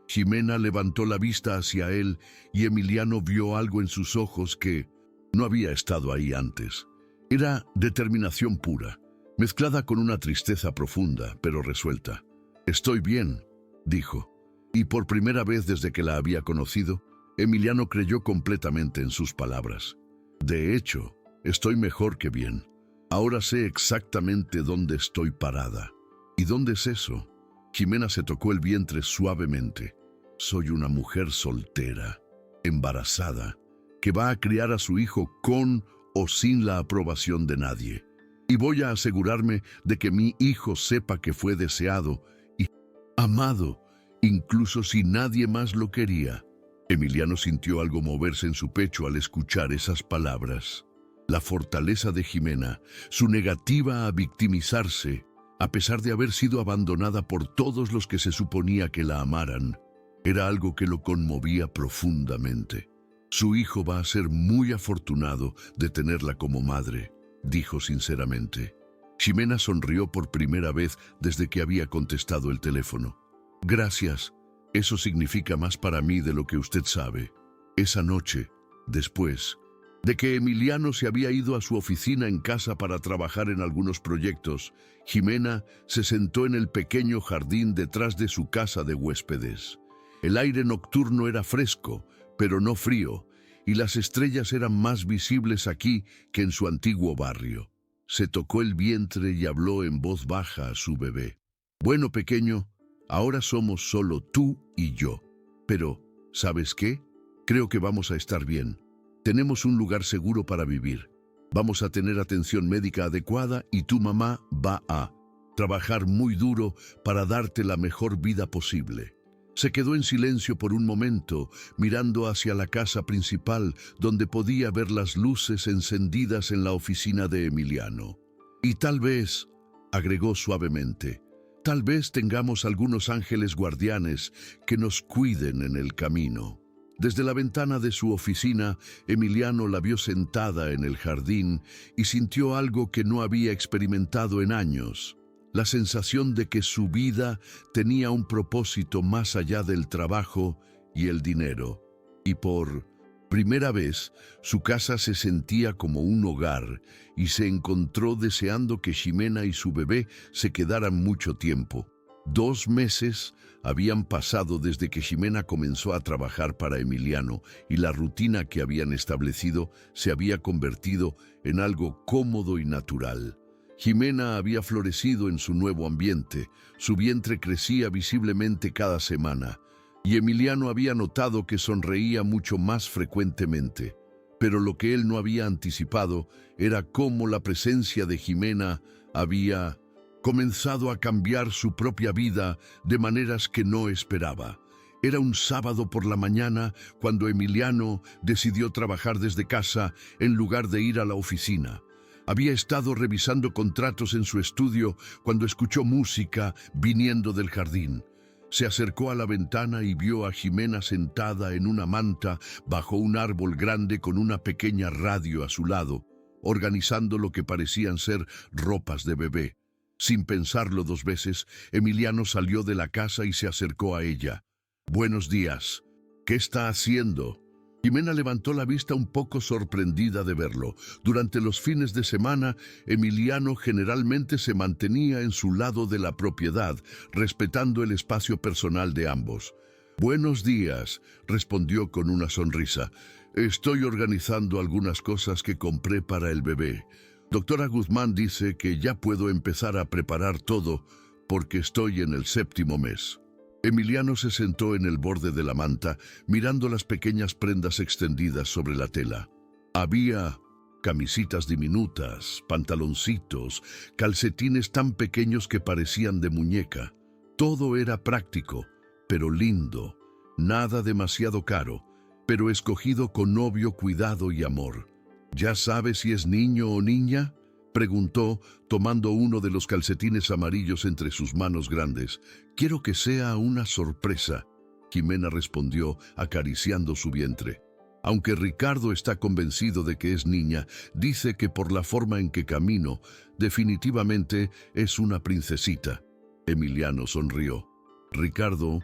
Jimena levantó la vista hacia él y Emiliano vio algo en sus ojos que no había estado ahí antes. Era determinación pura, mezclada con una tristeza profunda, pero resuelta. «Estoy bien», dijo, y por primera vez desde que la había conocido, Emiliano creyó completamente en sus palabras. «De hecho, estoy mejor que bien. Ahora sé exactamente dónde estoy parada». «¿Y dónde es eso?» Jimena se tocó el vientre suavemente. «Soy una mujer soltera, embarazada, que va a criar a su hijo con o sin la aprobación de nadie. Y voy a asegurarme de que mi hijo sepa que fue deseado y amado, incluso si nadie más lo quería. Emiliano sintió algo moverse en su pecho al escuchar esas palabras. La fortaleza de Ximena, su negativa a victimizarse, a pesar de haber sido abandonada por todos los que se suponía que la amaran, era algo que lo conmovía profundamente. Su hijo va a ser muy afortunado de tenerla como madre, dijo sinceramente. Ximena sonrió por primera vez desde que había contestado el teléfono. Gracias, eso significa más para mí de lo que usted sabe. Esa noche, después de que Emiliano se había ido a su oficina en casa para trabajar en algunos proyectos, Ximena se sentó en el pequeño jardín detrás de su casa de huéspedes. El aire nocturno era fresco, pero no frío, y las estrellas eran más visibles aquí que en su antiguo barrio. Se tocó el vientre y habló en voz baja a su bebé. Bueno, pequeño, ahora somos solo tú y yo. Pero, ¿sabes qué? Creo que vamos a estar bien. Tenemos un lugar seguro para vivir. Vamos a tener atención médica adecuada y tu mamá va a trabajar muy duro para darte la mejor vida posible. Se quedó en silencio por un momento, mirando hacia la casa principal, donde podía ver las luces encendidas en la oficina de Emiliano. Y tal vez, agregó suavemente, tal vez tengamos algunos ángeles guardianes que nos cuiden en el camino. Desde la ventana de su oficina, Emiliano la vio sentada en el jardín y sintió algo que no había experimentado en años. La sensación de que su vida tenía un propósito más allá del trabajo y el dinero. Y por primera vez, su casa se sentía como un hogar y se encontró deseando que Ximena y su bebé se quedaran mucho tiempo. 2 meses habían pasado desde que Ximena comenzó a trabajar para Emiliano y la rutina que habían establecido se había convertido en algo cómodo y natural. Ximena había florecido en su nuevo ambiente, su vientre crecía visiblemente cada semana, y Emiliano había notado que sonreía mucho más frecuentemente. Pero lo que él no había anticipado era cómo la presencia de Ximena había comenzado a cambiar su propia vida de maneras que no esperaba. Era un sábado por la mañana cuando Emiliano decidió trabajar desde casa en lugar de ir a la oficina. Había estado revisando contratos en su estudio cuando escuchó música viniendo del jardín. Se acercó a la ventana y vio a Ximena sentada en una manta bajo un árbol grande con una pequeña radio a su lado, organizando lo que parecían ser ropas de bebé. Sin pensarlo 2 veces, Emiliano salió de la casa y se acercó a ella. «Buenos días. ¿Qué está haciendo?» Ximena levantó la vista un poco sorprendida de verlo. Durante los fines de semana, Emiliano generalmente se mantenía en su lado de la propiedad, respetando el espacio personal de ambos. «Buenos días», respondió con una sonrisa. «Estoy organizando algunas cosas que compré para el bebé. Doctora Guzmán dice que ya puedo empezar a preparar todo porque estoy en el 7º mes». Emiliano se sentó en el borde de la manta, mirando las pequeñas prendas extendidas sobre la tela. Había camisitas diminutas, pantaloncitos, calcetines tan pequeños que parecían de muñeca. Todo era práctico, pero lindo, nada demasiado caro, pero escogido con obvio cuidado y amor. «¿Ya sabe si es niño o niña?», preguntó, tomando uno de los calcetines amarillos entre sus manos grandes. «Quiero que sea una sorpresa», Ximena respondió, acariciando su vientre. «Aunque Ricardo está convencido de que es niña, dice que por la forma en que camino, definitivamente es una princesita». Emiliano sonrió. Ricardo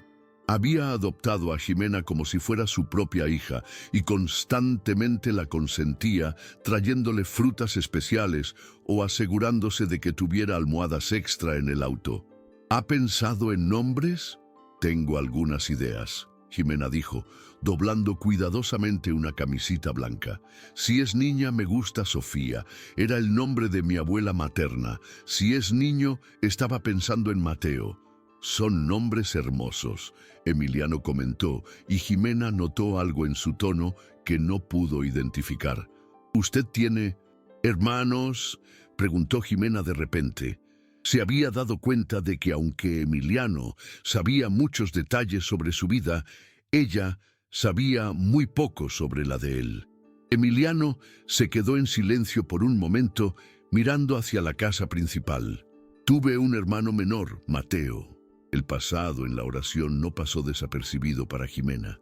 había adoptado a Ximena como si fuera su propia hija y constantemente la consentía, trayéndole frutas especiales o asegurándose de que tuviera almohadas extra en el auto. «¿Ha pensado en nombres?» «Tengo algunas ideas», Ximena dijo, doblando cuidadosamente una camisita blanca. «Si es niña, me gusta Sofía. Era el nombre de mi abuela materna. Si es niño, estaba pensando en Mateo». «Son nombres hermosos», Emiliano comentó, y Ximena notó algo en su tono que no pudo identificar. «¿Usted tiene hermanos?» preguntó Jimena de repente. Se había dado cuenta de que aunque Emiliano sabía muchos detalles sobre su vida, ella sabía muy poco sobre la de él. Emiliano se quedó en silencio por un momento, mirando hacia la casa principal. Tuve un hermano menor, Mateo. El pasado en la oración no pasó desapercibido para Jimena.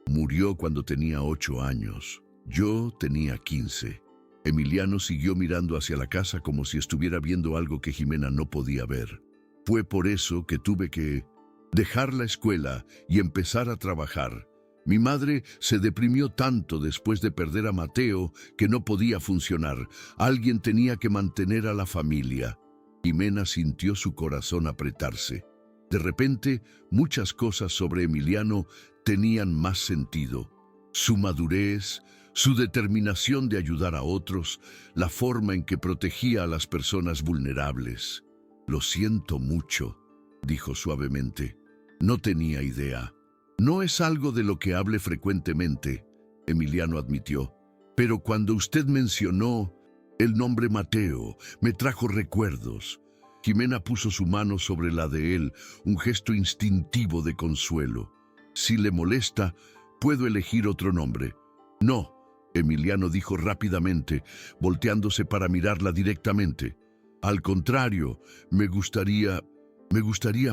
Murió cuando tenía 8 años. Yo tenía 15. Emiliano siguió mirando hacia la casa como si estuviera viendo algo que Jimena no podía ver. Fue por eso que tuve que dejar la escuela y empezar a trabajar. Mi madre se deprimió tanto después de perder a Mateo que no podía funcionar. Alguien tenía que mantener a la familia. Jimena sintió su corazón apretarse. De repente, muchas cosas sobre Emiliano tenían más sentido. Su madurez, su determinación de ayudar a otros, la forma en que protegía a las personas vulnerables. «Lo siento mucho», dijo suavemente. «No tenía idea». «No es algo de lo que hable frecuentemente», Emiliano admitió. «Pero cuando usted mencionó el nombre Mateo, me trajo recuerdos». Jimena puso su mano sobre la de él, un gesto instintivo de consuelo. «Si le molesta, puedo elegir otro nombre». «No», Emiliano dijo rápidamente, volteándose para mirarla directamente. «Al contrario, me gustaría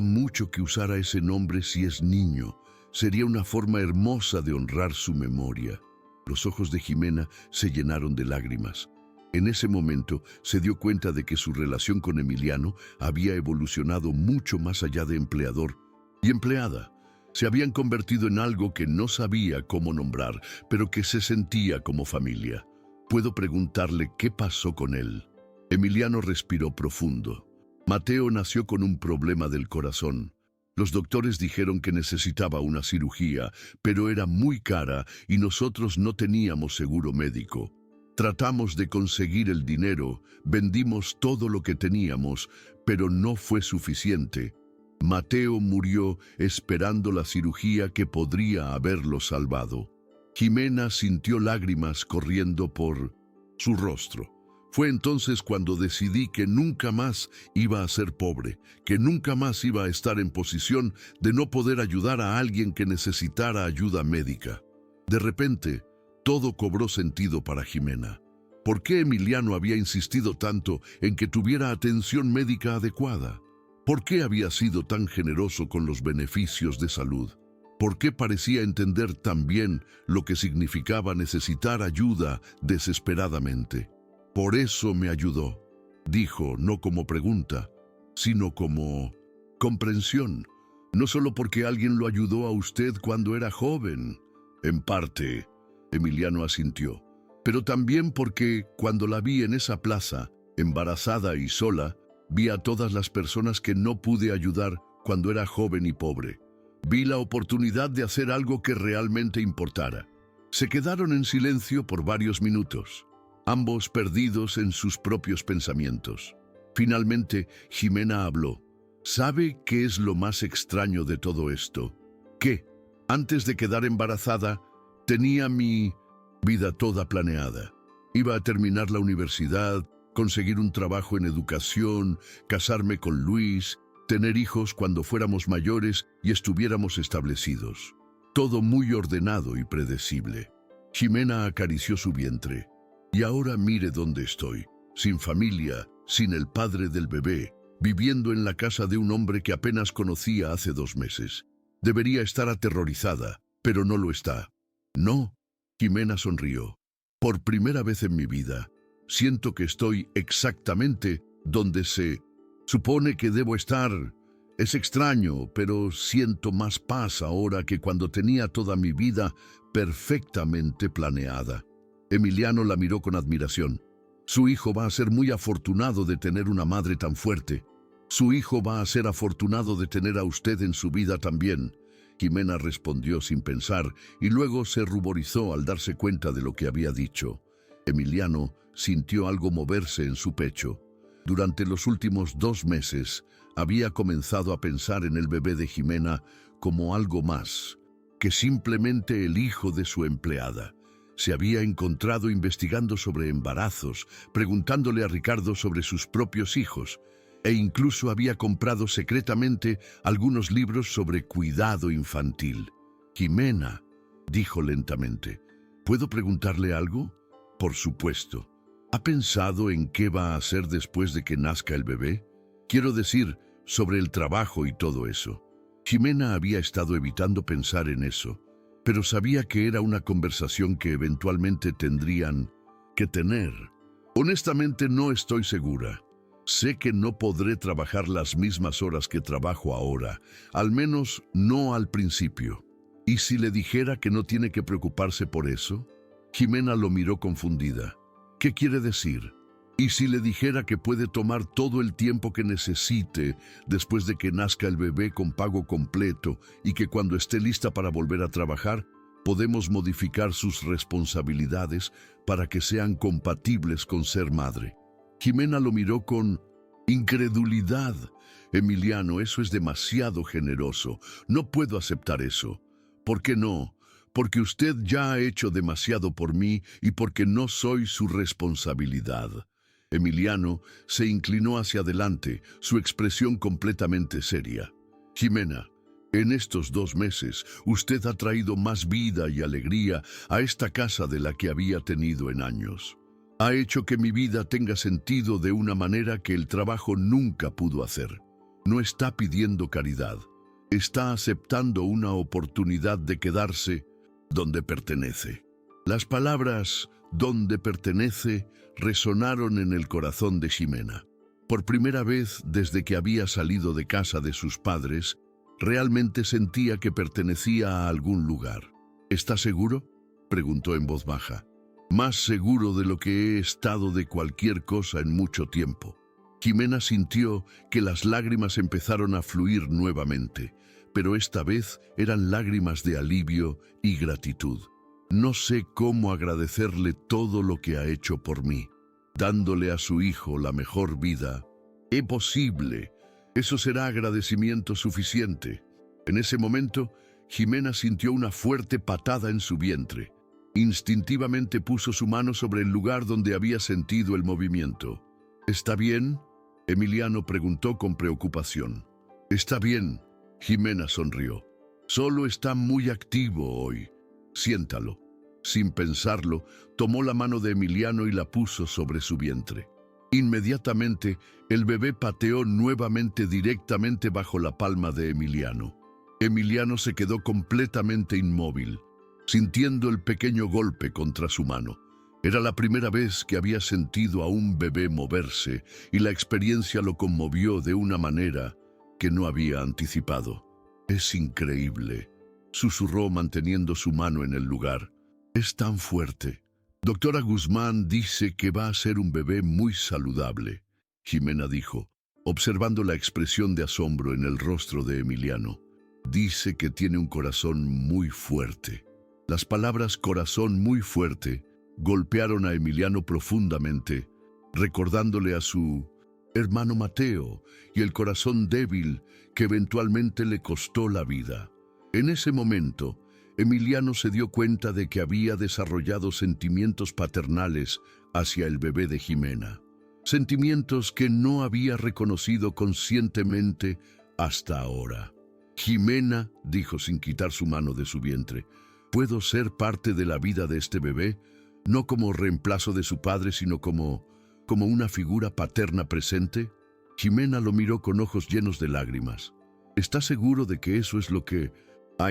mucho que usara ese nombre si es niño. Sería una forma hermosa de honrar su memoria». Los ojos de Jimena se llenaron de lágrimas. En ese momento se dio cuenta de que su relación con Emiliano había evolucionado mucho más allá de empleador y empleada. Se habían convertido en algo que no sabía cómo nombrar, pero que se sentía como familia. «¿Puedo preguntarle qué pasó con él?» Emiliano respiró profundo. «Mateo nació con un problema del corazón. Los doctores dijeron que necesitaba una cirugía, pero era muy cara y nosotros no teníamos seguro médico. Tratamos de conseguir el dinero, vendimos todo lo que teníamos, pero no fue suficiente. Mateo murió esperando la cirugía que podría haberlo salvado». Jimena sintió lágrimas corriendo por su rostro. Fue entonces cuando decidí que nunca más iba a ser pobre, que nunca más iba a estar en posición de no poder ayudar a alguien que necesitara ayuda médica. De repente, todo cobró sentido para Jimena. ¿Por qué Emiliano había insistido tanto en que tuviera atención médica adecuada? ¿Por qué había sido tan generoso con los beneficios de salud? ¿Por qué parecía entender tan bien lo que significaba necesitar ayuda desesperadamente? «Por eso me ayudó», dijo, no como pregunta, sino como comprensión. «No solo porque alguien lo ayudó a usted cuando era joven». «En parte», Emiliano asintió, «pero también porque cuando la vi en esa plaza, embarazada y sola, vi a todas las personas que no pude ayudar cuando era joven y pobre. Vi la oportunidad de hacer algo que realmente importara». Se quedaron en silencio por varios minutos, ambos perdidos en sus propios pensamientos. Finalmente, Jimena habló. «¿Sabe qué es lo más extraño de todo esto? Que, antes de quedar embarazada, tenía mi vida toda planeada. Iba a terminar la universidad, conseguir un trabajo en educación, casarme con Luis, tener hijos cuando fuéramos mayores y estuviéramos establecidos. Todo muy ordenado y predecible». Jimena acarició su vientre. «Y ahora mire dónde estoy, sin familia, sin el padre del bebé, viviendo en la casa de un hombre que apenas conocía hace 2 meses. Debería estar aterrorizada, pero no lo está». «No», Jimena sonrió. «Por primera vez en mi vida, siento que estoy exactamente donde se supone que debo estar. Es extraño, pero siento más paz ahora que cuando tenía toda mi vida perfectamente planeada». Emiliano la miró con admiración. «Su hijo va a ser muy afortunado de tener una madre tan fuerte. Su hijo va a ser afortunado de tener a usted en su vida también». Jimena respondió sin pensar y luego se ruborizó al darse cuenta de lo que había dicho. Emiliano sintió algo moverse en su pecho. Durante los últimos 2 meses había comenzado a pensar en el bebé de Jimena como algo más que simplemente el hijo de su empleada. Se había encontrado investigando sobre embarazos, preguntándole a Ricardo sobre sus propios hijos, e incluso había comprado secretamente algunos libros sobre cuidado infantil. Jimena, dijo lentamente, ¿puedo preguntarle algo? Por supuesto. ¿Ha pensado en qué va a hacer después de que nazca el bebé? Quiero decir, sobre el trabajo y todo eso. Jimena había estado evitando pensar en eso, pero sabía que era una conversación que eventualmente tendrían que tener. Honestamente no estoy segura. Sé que no podré trabajar las mismas horas que trabajo ahora, al menos no al principio. ¿Y si le dijera que no tiene que preocuparse por eso? Jimena lo miró confundida. ¿Qué quiere decir? ¿Y si le dijera que puede tomar todo el tiempo que necesite después de que nazca el bebé con pago completo y que cuando esté lista para volver a trabajar, podemos modificar sus responsabilidades para que sean compatibles con ser madre? Jimena lo miró con incredulidad. Emiliano, eso es demasiado generoso. No puedo aceptar eso. ¿Por qué no? Porque usted ya ha hecho demasiado por mí y porque no soy su responsabilidad. Emiliano se inclinó hacia adelante, su expresión completamente seria. Jimena, en estos 2 meses, usted ha traído más vida y alegría a esta casa de la que había tenido en años. Ha hecho que mi vida tenga sentido de una manera que el trabajo nunca pudo hacer. No está pidiendo caridad. Está aceptando una oportunidad de quedarse donde pertenece. Las palabras «donde pertenece» resonaron en el corazón de Jimena. Por primera vez desde que había salido de casa de sus padres, realmente sentía que pertenecía a algún lugar. ¿Está seguro?, preguntó en voz baja. Más seguro de lo que he estado de cualquier cosa en mucho tiempo. Jimena sintió que las lágrimas empezaron a fluir nuevamente, pero esta vez eran lágrimas de alivio y gratitud. No sé cómo agradecerle todo lo que ha hecho por mí, dándole a su hijo la mejor vida. Es posible. Eso será agradecimiento suficiente. En ese momento, Jimena sintió una fuerte patada en su vientre. Instintivamente puso su mano sobre el lugar donde había sentido el movimiento. ¿Está bien?, Emiliano preguntó con preocupación. Está bien, Jimena sonrió. Solo está muy activo hoy. Siéntalo. Sin pensarlo, tomó la mano de Emiliano y la puso sobre su vientre. Inmediatamente, el bebé pateó nuevamente directamente bajo la palma de Emiliano. Emiliano se quedó completamente inmóvil, sintiendo el pequeño golpe contra su mano. Era la primera vez que había sentido a un bebé moverse y la experiencia lo conmovió de una manera que no había anticipado. Es increíble, susurró manteniendo su mano en el lugar. Es tan fuerte. Doctora Guzmán dice que va a ser un bebé muy saludable, Jimena dijo, observando la expresión de asombro en el rostro de Emiliano. Dice que tiene un corazón muy fuerte. Las palabras corazón muy fuerte golpearon a Emiliano profundamente, recordándole a su hermano Mateo y el corazón débil que eventualmente le costó la vida. En ese momento, Emiliano se dio cuenta de que había desarrollado sentimientos paternales hacia el bebé de Jimena, sentimientos que no había reconocido conscientemente hasta ahora. Jimena, dijo sin quitar su mano de su vientre, ¿puedo ser parte de la vida de este bebé? No como reemplazo de su padre, sino como una figura paterna presente. Jimena lo miró con ojos llenos de lágrimas. ¿Está seguro de que eso es lo que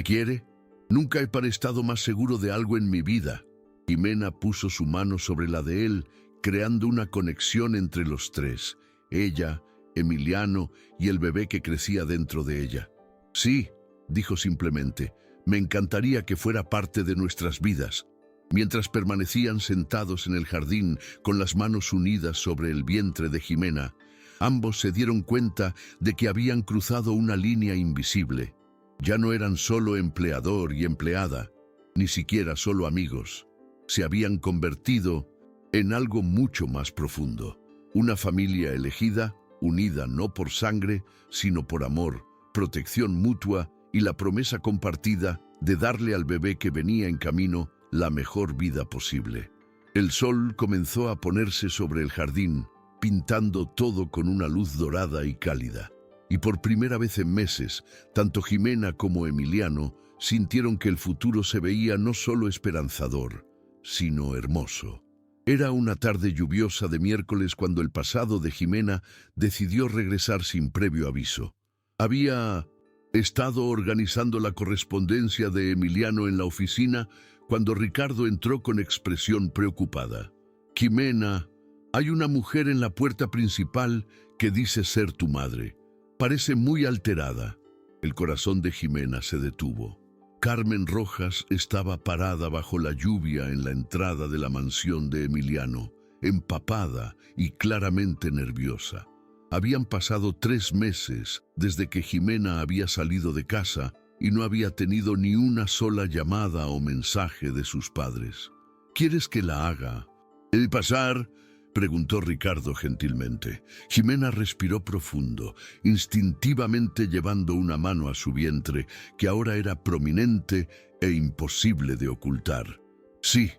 quiere? Nunca he estado más seguro de algo en mi vida. Jimena puso su mano sobre la de él, creando una conexión entre los tres, ella, Emiliano y el bebé que crecía dentro de ella. Sí, dijo simplemente, me encantaría que fuera parte de nuestras vidas. Mientras permanecían sentados en el jardín con las manos unidas sobre el vientre de Jimena, ambos se dieron cuenta de que habían cruzado una línea invisible. Ya no eran solo empleador y empleada, ni siquiera solo amigos. Se habían convertido en algo mucho más profundo. Una familia elegida, unida no por sangre, sino por amor, protección mutua y la promesa compartida de darle al bebé que venía en camino la mejor vida posible. El sol comenzó a ponerse sobre el jardín, pintando todo con una luz dorada y cálida. Y por primera vez en meses, tanto Jimena como Emiliano sintieron que el futuro se veía no solo esperanzador, sino hermoso. Era una tarde lluviosa de miércoles cuando el pasado de Jimena decidió regresar sin previo aviso. Había estado organizando la correspondencia de Emiliano en la oficina cuando Ricardo entró con expresión preocupada. «Jimena, hay una mujer en la puerta principal que dice ser tu madre. Parece muy alterada». El corazón de Jimena se detuvo. Carmen Rojas estaba parada bajo la lluvia en la entrada de la mansión de Emiliano, empapada y claramente nerviosa. Habían pasado 3 meses desde que Jimena había salido de casa y no había tenido ni una sola llamada o mensaje de sus padres. «¿Quieres que la haga?» «¿El pasar?» preguntó Ricardo gentilmente. Jimena respiró profundo, instintivamente llevando una mano a su vientre, que ahora era prominente e imposible de ocultar. «Sí,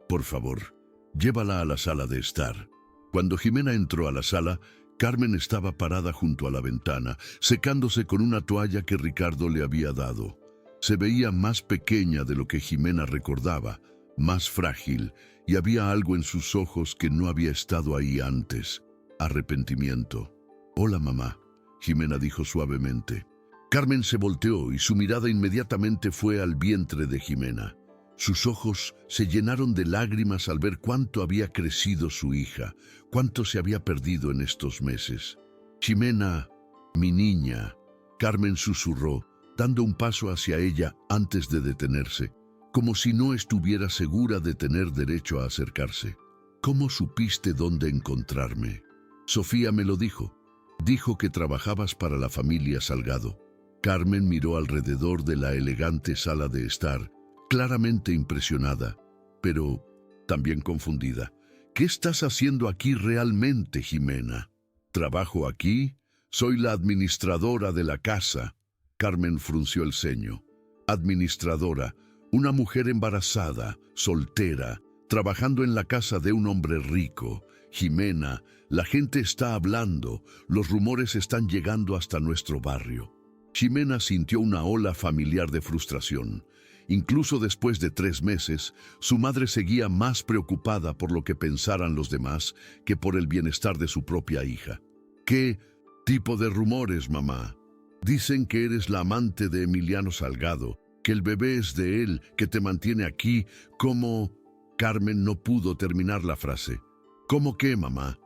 por favor, llévala a la sala de estar». Cuando Jimena entró a la sala, Carmen estaba parada junto a la ventana, secándose con una toalla que Ricardo le había dado. Se veía más pequeña de lo que Jimena recordaba, más frágil, y había algo en sus ojos que no había estado ahí antes: arrepentimiento. «Hola, mamá», Jimena dijo suavemente. Carmen se volteó y su mirada inmediatamente fue al vientre de Jimena. Sus ojos se llenaron de lágrimas al ver cuánto había crecido su hija, cuánto se había perdido en estos meses. «Jimena, mi niña», Carmen susurró, dando un paso hacia ella antes de detenerse, como si no estuviera segura de tener derecho a acercarse. «¿Cómo supiste dónde encontrarme?» «Sofía me lo dijo. Dijo que trabajabas para la familia Salgado». Carmen miró alrededor de la elegante sala de estar, claramente impresionada, pero también confundida. «¿Qué estás haciendo aquí realmente, Jimena?» «Trabajo aquí. Soy la administradora de la casa». Carmen frunció el ceño. «Administradora, una mujer embarazada, soltera, trabajando en la casa de un hombre rico. Jimena, la gente está hablando, los rumores están llegando hasta nuestro barrio». Jimena sintió una ola familiar de frustración. Incluso después de 3 meses, su madre seguía más preocupada por lo que pensaran los demás que por el bienestar de su propia hija. «¿Qué tipo de rumores, mamá?» «Dicen que eres la amante de Emiliano Salgado, que el bebé es de él, que te mantiene aquí, como...» Carmen no pudo terminar la frase. «¿Cómo qué, mamá?»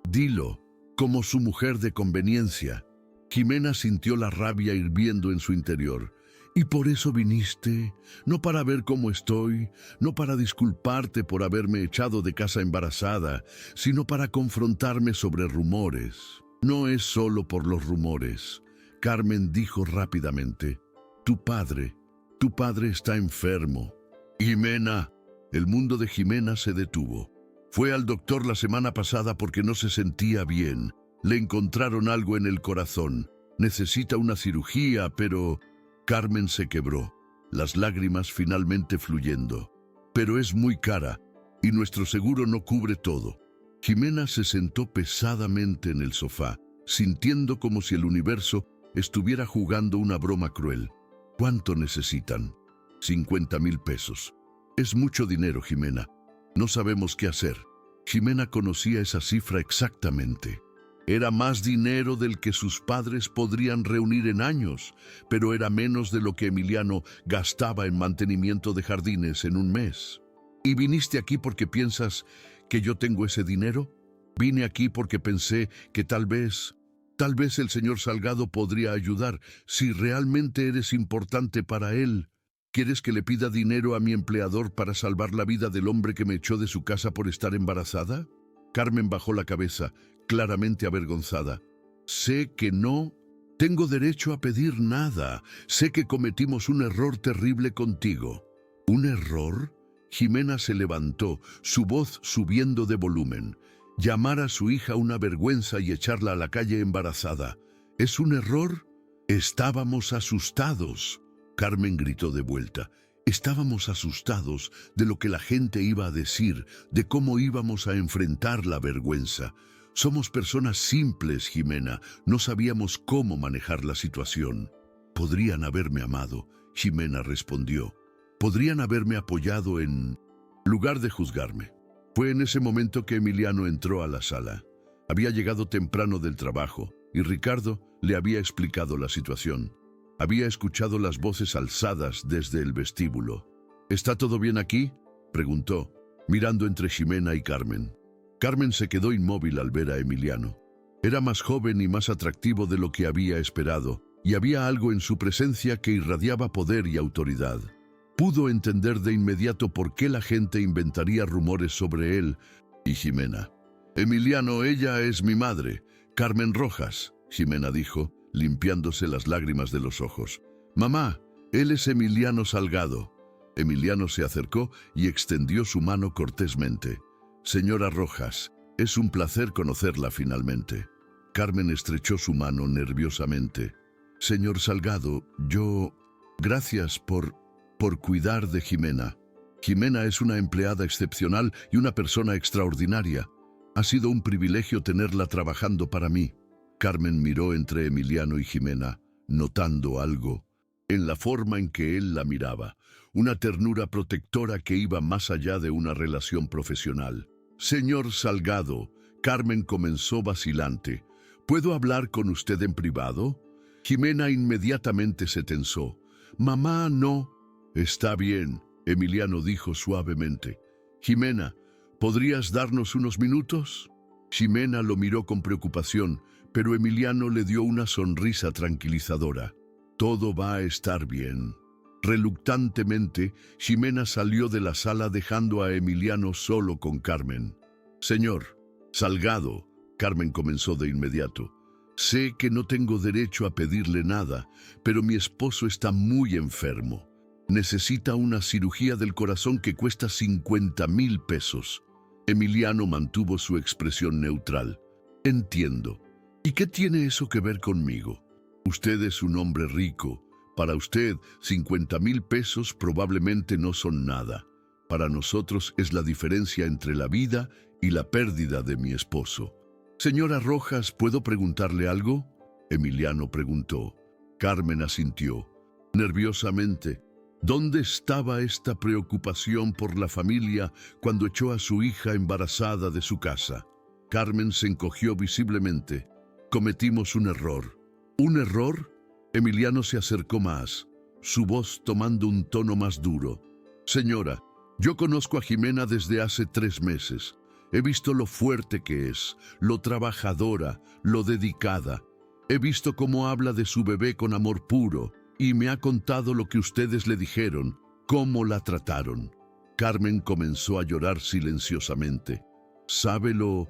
«Dilo, como su mujer de conveniencia». Jimena sintió la rabia hirviendo en su interior. «¿Y por eso viniste? No para ver cómo estoy, no para disculparte por haberme echado de casa embarazada, sino para confrontarme sobre rumores». «No es solo por los rumores», Carmen dijo rápidamente. Tu padre está enfermo». «Jimena». El mundo de Jimena se detuvo. Fue al doctor la semana pasada porque no se sentía bien. Le encontraron algo en el corazón. Necesita una cirugía, pero... Carmen se quebró, las lágrimas finalmente fluyendo. «Pero es muy cara, y nuestro seguro no cubre todo». Jimena se sentó pesadamente en el sofá, sintiendo como si el universo estuviera jugando una broma cruel. «¿Cuánto necesitan?» 50,000 pesos. «Es mucho dinero, Jimena. No sabemos qué hacer». Jimena conocía esa cifra exactamente. Era más dinero del que sus padres podrían reunir en años, pero era menos de lo que Emiliano gastaba en mantenimiento de jardines en un mes. «¿Y viniste aquí porque piensas que yo tengo ese dinero?» «Vine aquí porque pensé que tal vez el señor Salgado podría ayudar, si realmente eres importante para él». «¿Quieres que le pida dinero a mi empleador para salvar la vida del hombre que me echó de su casa por estar embarazada?» Carmen bajó la cabeza, claramente avergonzada. «Sé que no tengo derecho a pedir nada. Sé que cometimos un error terrible contigo». «¿Un error?» Jimena se levantó, su voz subiendo de volumen. «Llamar a su hija una vergüenza y echarla a la calle embarazada. ¿Es un error?» «Estábamos asustados», Carmen gritó de vuelta. Estábamos asustados de lo que la gente iba a decir, de cómo íbamos a enfrentar la vergüenza. Somos personas simples, Jimena, no sabíamos cómo manejar la situación. Podrían haberme amado, Jimena respondió. Podrían haberme apoyado en lugar de juzgarme. Fue en ese momento que Emiliano entró a la sala. Había llegado temprano del trabajo y Ricardo le había explicado la situación. Había escuchado las voces alzadas desde el vestíbulo. ¿Está todo bien aquí?, preguntó, mirando entre Jimena y Carmen. Carmen se quedó inmóvil al ver a Emiliano. Era más joven y más atractivo de lo que había esperado, y había algo en su presencia que irradiaba poder y autoridad. Pudo entender de inmediato por qué la gente inventaría rumores sobre él y Jimena. «Emiliano, ella es mi madre, Carmen Rojas», Jimena dijo, limpiándose las lágrimas de los ojos. «Mamá, él es Emiliano Salgado». Emiliano se acercó y extendió su mano cortésmente. «Señora Rojas, es un placer conocerla finalmente». Carmen estrechó su mano nerviosamente. «Señor Salgado, Gracias por cuidar de Jimena. Jimena es una empleada excepcional y una persona extraordinaria. Ha sido un privilegio tenerla trabajando para mí». Carmen miró entre Emiliano y Jimena, notando algo en la forma en que él la miraba, una ternura protectora que iba más allá de una relación profesional. «Señor Salgado», Carmen comenzó vacilante, «¿puedo hablar con usted en privado?». Jimena inmediatamente se tensó. «Mamá, no». «Está bien», Emiliano dijo suavemente. «Jimena, ¿podrías darnos unos minutos?». Jimena lo miró con preocupación, pero Emiliano le dio una sonrisa tranquilizadora. «Todo va a estar bien». Reluctantemente, Jimena salió de la sala dejando a Emiliano solo con Carmen. «Señor Salgado», Carmen comenzó de inmediato, «sé que no tengo derecho a pedirle nada, pero mi esposo está muy enfermo. Necesita una cirugía del corazón que cuesta 50,000 pesos. Emiliano mantuvo su expresión neutral. «Entiendo. ¿Y qué tiene eso que ver conmigo? Usted es un hombre rico. Para usted, 50,000 pesos probablemente no son nada. Para nosotros es la diferencia entre la vida y la pérdida de mi esposo». «Señora Rojas, ¿puedo preguntarle algo?», Emiliano preguntó. Carmen asintió. Nerviosamente, ¿dónde estaba esta preocupación por la familia cuando echó a su hija embarazada de su casa? Carmen se encogió visiblemente. «Cometimos un error». «¿Un error?». Emiliano se acercó más, su voz tomando un tono más duro. «Señora, yo conozco a Jimena desde hace 3 meses. He visto lo fuerte que es, lo trabajadora, lo dedicada. He visto cómo habla de su bebé con amor puro y me ha contado lo que ustedes le dijeron, cómo la trataron». Carmen comenzó a llorar silenciosamente. «¿Sabe lo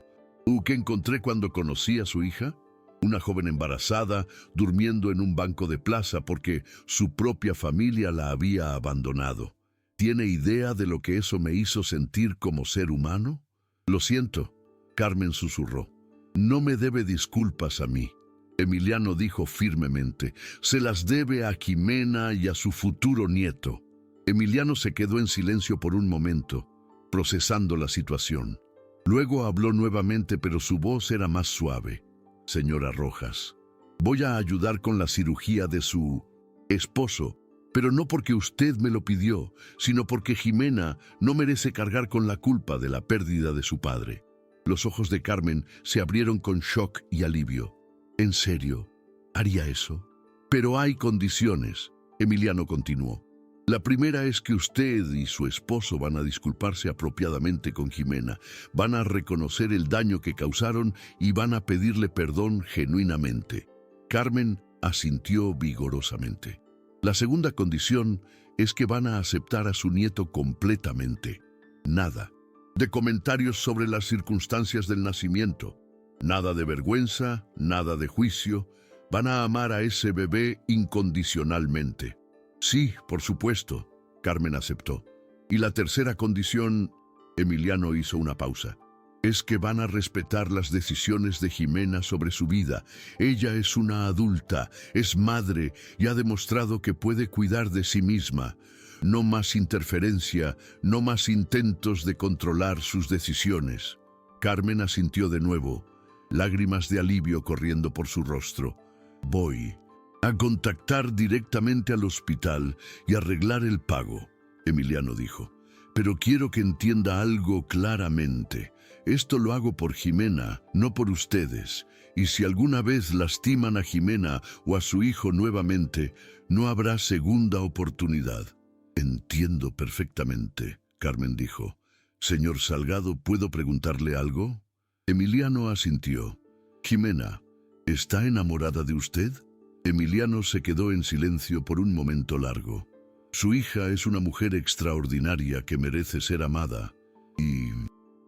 que encontré cuando conocí a su hija? Una joven embarazada, durmiendo en un banco de plaza porque su propia familia la había abandonado. ¿Tiene idea de lo que eso me hizo sentir como ser humano?». «Lo siento», Carmen susurró. «No me debe disculpas a mí», Emiliano dijo firmemente. «Se las debe a Jimena y a su futuro nieto». Emiliano se quedó en silencio por un momento, procesando la situación. Luego habló nuevamente, pero su voz era más suave. «Señora Rojas, voy a ayudar con la cirugía de su esposo, pero no porque usted me lo pidió, sino porque Jimena no merece cargar con la culpa de la pérdida de su padre». Los ojos de Carmen se abrieron con shock y alivio. «¿En serio? ¿Haría eso?». «Pero hay condiciones», Emiliano continuó. «La primera es que usted y su esposo van a disculparse apropiadamente con Jimena, van a reconocer el daño que causaron y van a pedirle perdón genuinamente». Carmen asintió vigorosamente. «La segunda condición es que van a aceptar a su nieto completamente. Nada de comentarios sobre las circunstancias del nacimiento, nada de vergüenza, nada de juicio. Van a amar a ese bebé incondicionalmente». «Sí, por supuesto», Carmen aceptó. «Y la tercera condición», Emiliano hizo una pausa, «es que van a respetar las decisiones de Jimena sobre su vida. Ella es una adulta, es madre y ha demostrado que puede cuidar de sí misma. no más interferencia, no más intentos de controlar sus decisiones. Carmen asintió de nuevo, lágrimas de alivio corriendo por su rostro. Voy a contactar directamente al hospital y arreglar el pago, Emiliano dijo. Pero quiero que entienda algo claramente. Esto lo hago por Jimena, no por ustedes. Y si alguna vez lastiman a Jimena o a su hijo nuevamente, no habrá segunda oportunidad. Entiendo perfectamente, Carmen dijo. Señor Salgado, ¿puedo preguntarle algo? Emiliano asintió. Jimena, ¿está enamorada de usted? Emiliano se quedó en silencio por un momento largo. Su hija es una mujer extraordinaria que merece ser amada y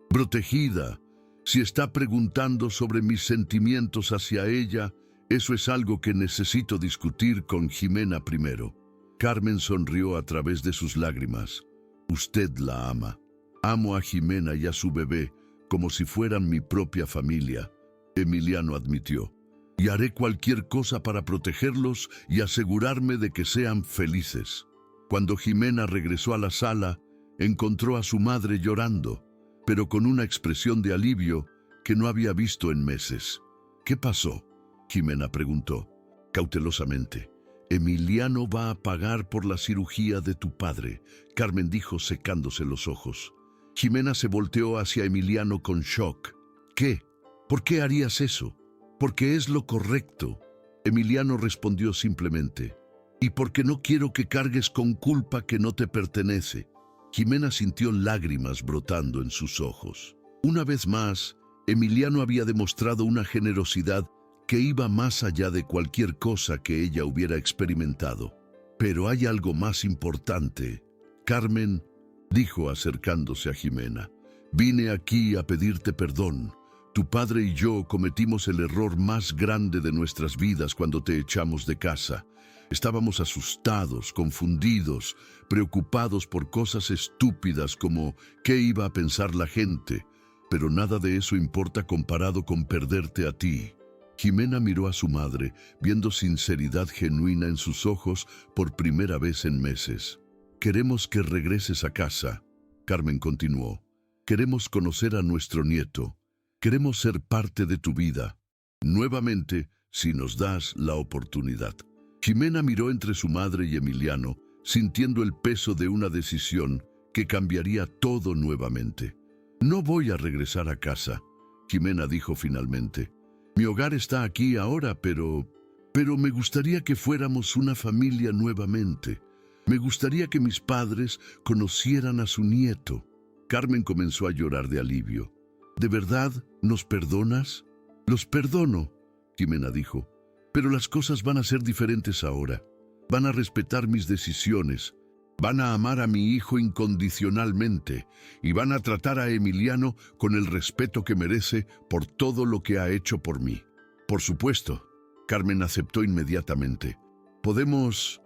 protegida. Si está preguntando sobre mis sentimientos hacia ella, eso es algo que necesito discutir con Jimena primero. Carmen sonrió a través de sus lágrimas. Usted la ama. Amo a Jimena y a su bebé como si fueran mi propia familia, Emiliano admitió. Y haré cualquier cosa para protegerlos y asegurarme de que sean felices. Cuando Jimena regresó a la sala, encontró a su madre llorando, pero con una expresión de alivio que no había visto en meses. ¿Qué pasó?, Jimena preguntó, cautelosamente. Emiliano va a pagar por la cirugía de tu padre, Carmen dijo secándose los ojos. Jimena se volteó hacia Emiliano con shock. ¿Qué? ¿Por qué harías eso? Porque es lo correcto. Emiliano respondió simplemente. Y porque no quiero que cargues con culpa que no te pertenece. Jimena sintió lágrimas brotando en sus ojos. Una vez más, Emiliano había demostrado una generosidad que iba más allá de cualquier cosa que ella hubiera experimentado. Pero hay algo más importante. Carmen, dijo acercándose a Jimena, vine aquí a pedirte perdón. Tu padre y yo cometimos el error más grande de nuestras vidas cuando te echamos de casa. Estábamos asustados, confundidos, preocupados por cosas estúpidas como qué iba a pensar la gente, pero nada de eso importa comparado con perderte a ti. Jimena miró a su madre, viendo sinceridad genuina en sus ojos por primera vez en meses. Queremos que regreses a casa, Carmen continuó. Queremos conocer a nuestro nieto. Queremos ser parte de tu vida. Nuevamente, si nos das la oportunidad. Jimena miró entre su madre y Emiliano, sintiendo el peso de una decisión que cambiaría todo nuevamente. No voy a regresar a casa, Jimena dijo finalmente. Mi hogar está aquí ahora, pero me gustaría que fuéramos una familia nuevamente. Me gustaría que mis padres conocieran a su nieto. Carmen comenzó a llorar de alivio. ¿De verdad nos perdonas? Los perdono, Jimena dijo. Pero las cosas van a ser diferentes ahora. Van a respetar mis decisiones. Van a amar a mi hijo incondicionalmente y van a tratar a Emiliano con el respeto que merece por todo lo que ha hecho por mí. Por supuesto, Carmen aceptó inmediatamente. Podemos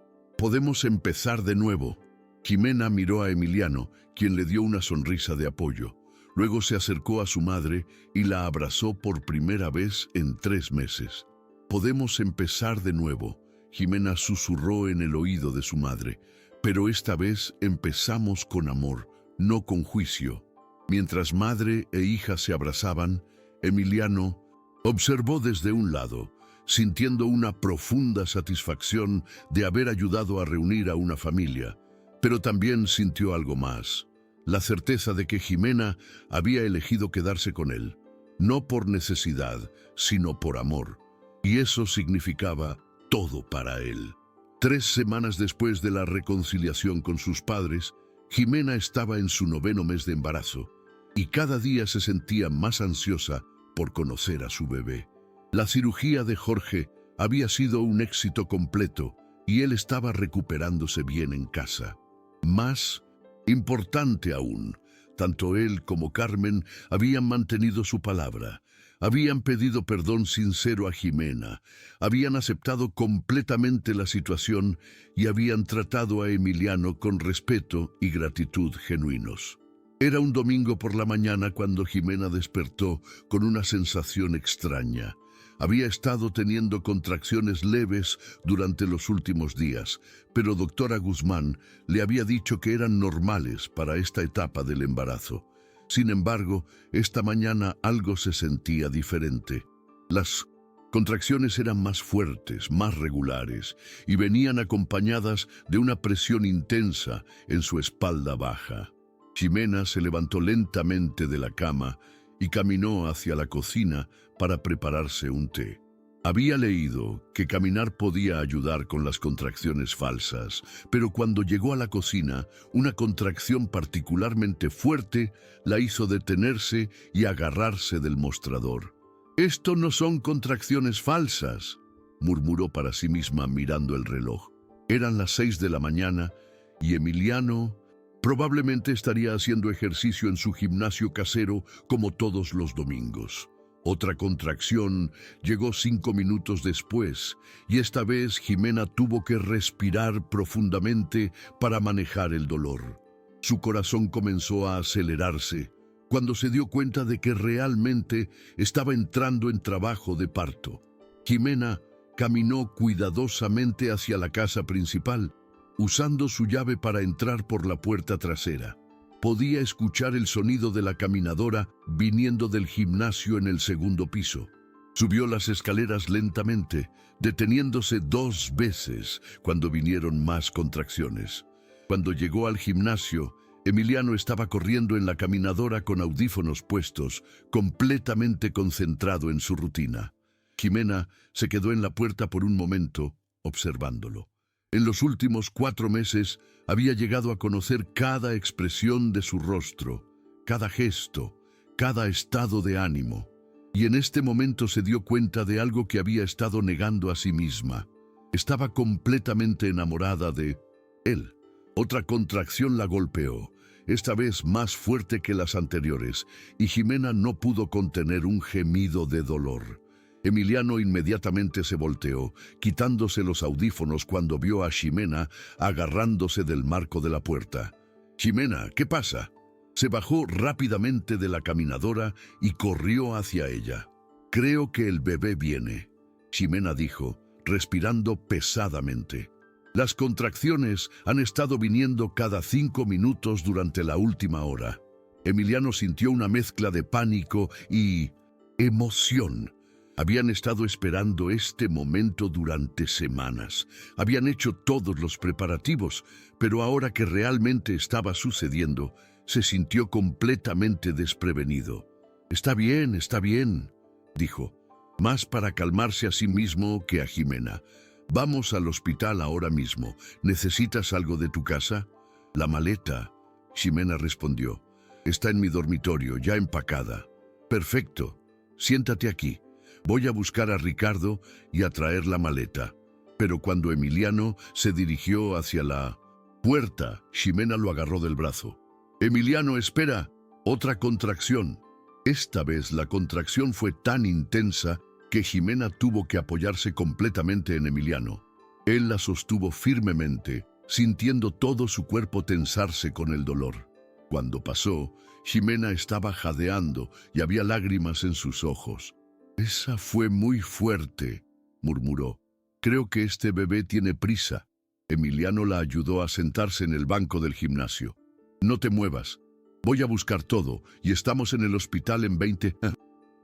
empezar de nuevo. Jimena miró a Emiliano, quien le dio una sonrisa de apoyo. Luego se acercó a su madre y la abrazó por primera vez en 3 meses. Podemos empezar de nuevo, Jimena susurró en el oído de su madre. Pero esta vez empezamos con amor, no con juicio. Mientras madre e hija se abrazaban, Emiliano observó desde un lado, sintiendo una profunda satisfacción de haber ayudado a reunir a una familia. Pero también sintió algo más, la certeza de que Jimena había elegido quedarse con él, no por necesidad, sino por amor. Y eso significaba todo para él. 3 semanas después de la reconciliación con sus padres, Jimena estaba en su 9º mes de embarazo y cada día se sentía más ansiosa por conocer a su bebé. La cirugía de Jorge había sido un éxito completo y él estaba recuperándose bien en casa. Más importante aún, tanto él como Carmen habían mantenido su palabra. Habían pedido perdón sincero a Jimena, habían aceptado completamente la situación y habían tratado a Emiliano con respeto y gratitud genuinos. Era un domingo por la mañana cuando Jimena despertó con una sensación extraña. Había estado teniendo contracciones leves durante los últimos días, pero doctora Guzmán le había dicho que eran normales para esta etapa del embarazo. Sin embargo, esta mañana algo se sentía diferente. Las contracciones eran más fuertes, más regulares, y venían acompañadas de una presión intensa en su espalda baja. Ximena se levantó lentamente de la cama y caminó hacia la cocina para prepararse un té. Había leído que caminar podía ayudar con las contracciones falsas, pero cuando llegó a la cocina, una contracción particularmente fuerte la hizo detenerse y agarrarse del mostrador. «Esto no son contracciones falsas», murmuró para sí misma mirando el reloj. Eran las 6 de la mañana y Emiliano probablemente estaría haciendo ejercicio en su gimnasio casero como todos los domingos. Otra contracción llegó 5 minutos después, y esta vez Ximena tuvo que respirar profundamente para manejar el dolor. Su corazón comenzó a acelerarse cuando se dio cuenta de que realmente estaba entrando en trabajo de parto. Ximena caminó cuidadosamente hacia la casa principal, usando su llave para entrar por la puerta trasera. Podía escuchar el sonido de la caminadora viniendo del gimnasio en el segundo piso. Subió las escaleras lentamente, deteniéndose 2 veces cuando vinieron más contracciones. Cuando llegó al gimnasio, Emiliano estaba corriendo en la caminadora con audífonos puestos, completamente concentrado en su rutina. Ximena se quedó en la puerta por un momento, observándolo. En los últimos 4 meses había llegado a conocer cada expresión de su rostro, cada gesto, cada estado de ánimo. Y en este momento se dio cuenta de algo que había estado negando a sí misma. Estaba completamente enamorada de él. Otra contracción la golpeó, esta vez más fuerte que las anteriores, y Ximena no pudo contener un gemido de dolor. Emiliano inmediatamente se volteó, quitándose los audífonos cuando vio a Ximena agarrándose del marco de la puerta. «Ximena, ¿qué pasa?». Se bajó rápidamente de la caminadora y corrió hacia ella. «Creo que el bebé viene», Ximena dijo, respirando pesadamente. «Las contracciones han estado viniendo cada 5 minutos durante la última hora». Emiliano sintió una mezcla de pánico y emoción. Habían estado esperando este momento durante semanas. Habían hecho todos los preparativos, pero ahora que realmente estaba sucediendo, se sintió completamente desprevenido. Está bien», dijo, más para calmarse a sí mismo que a Ximena. «Vamos al hospital ahora mismo. ¿Necesitas algo de tu casa?» «La maleta», Ximena respondió. «Está en mi dormitorio, ya empacada». «Perfecto. Siéntate aquí. Voy a buscar a Ricardo y a traer la maleta». Pero cuando Emiliano se dirigió hacia la puerta, Ximena lo agarró del brazo. «Emiliano, espera». Otra contracción. Esta vez la contracción fue tan intensa que Ximena tuvo que apoyarse completamente en Emiliano. Él la sostuvo firmemente, sintiendo todo su cuerpo tensarse con el dolor. Cuando pasó, Ximena estaba jadeando y había lágrimas en sus ojos. «Esa fue muy fuerte», murmuró. «Creo que este bebé tiene prisa». Emiliano la ayudó a sentarse en el banco del gimnasio. «No te muevas. Voy a buscar todo y estamos en el hospital en 20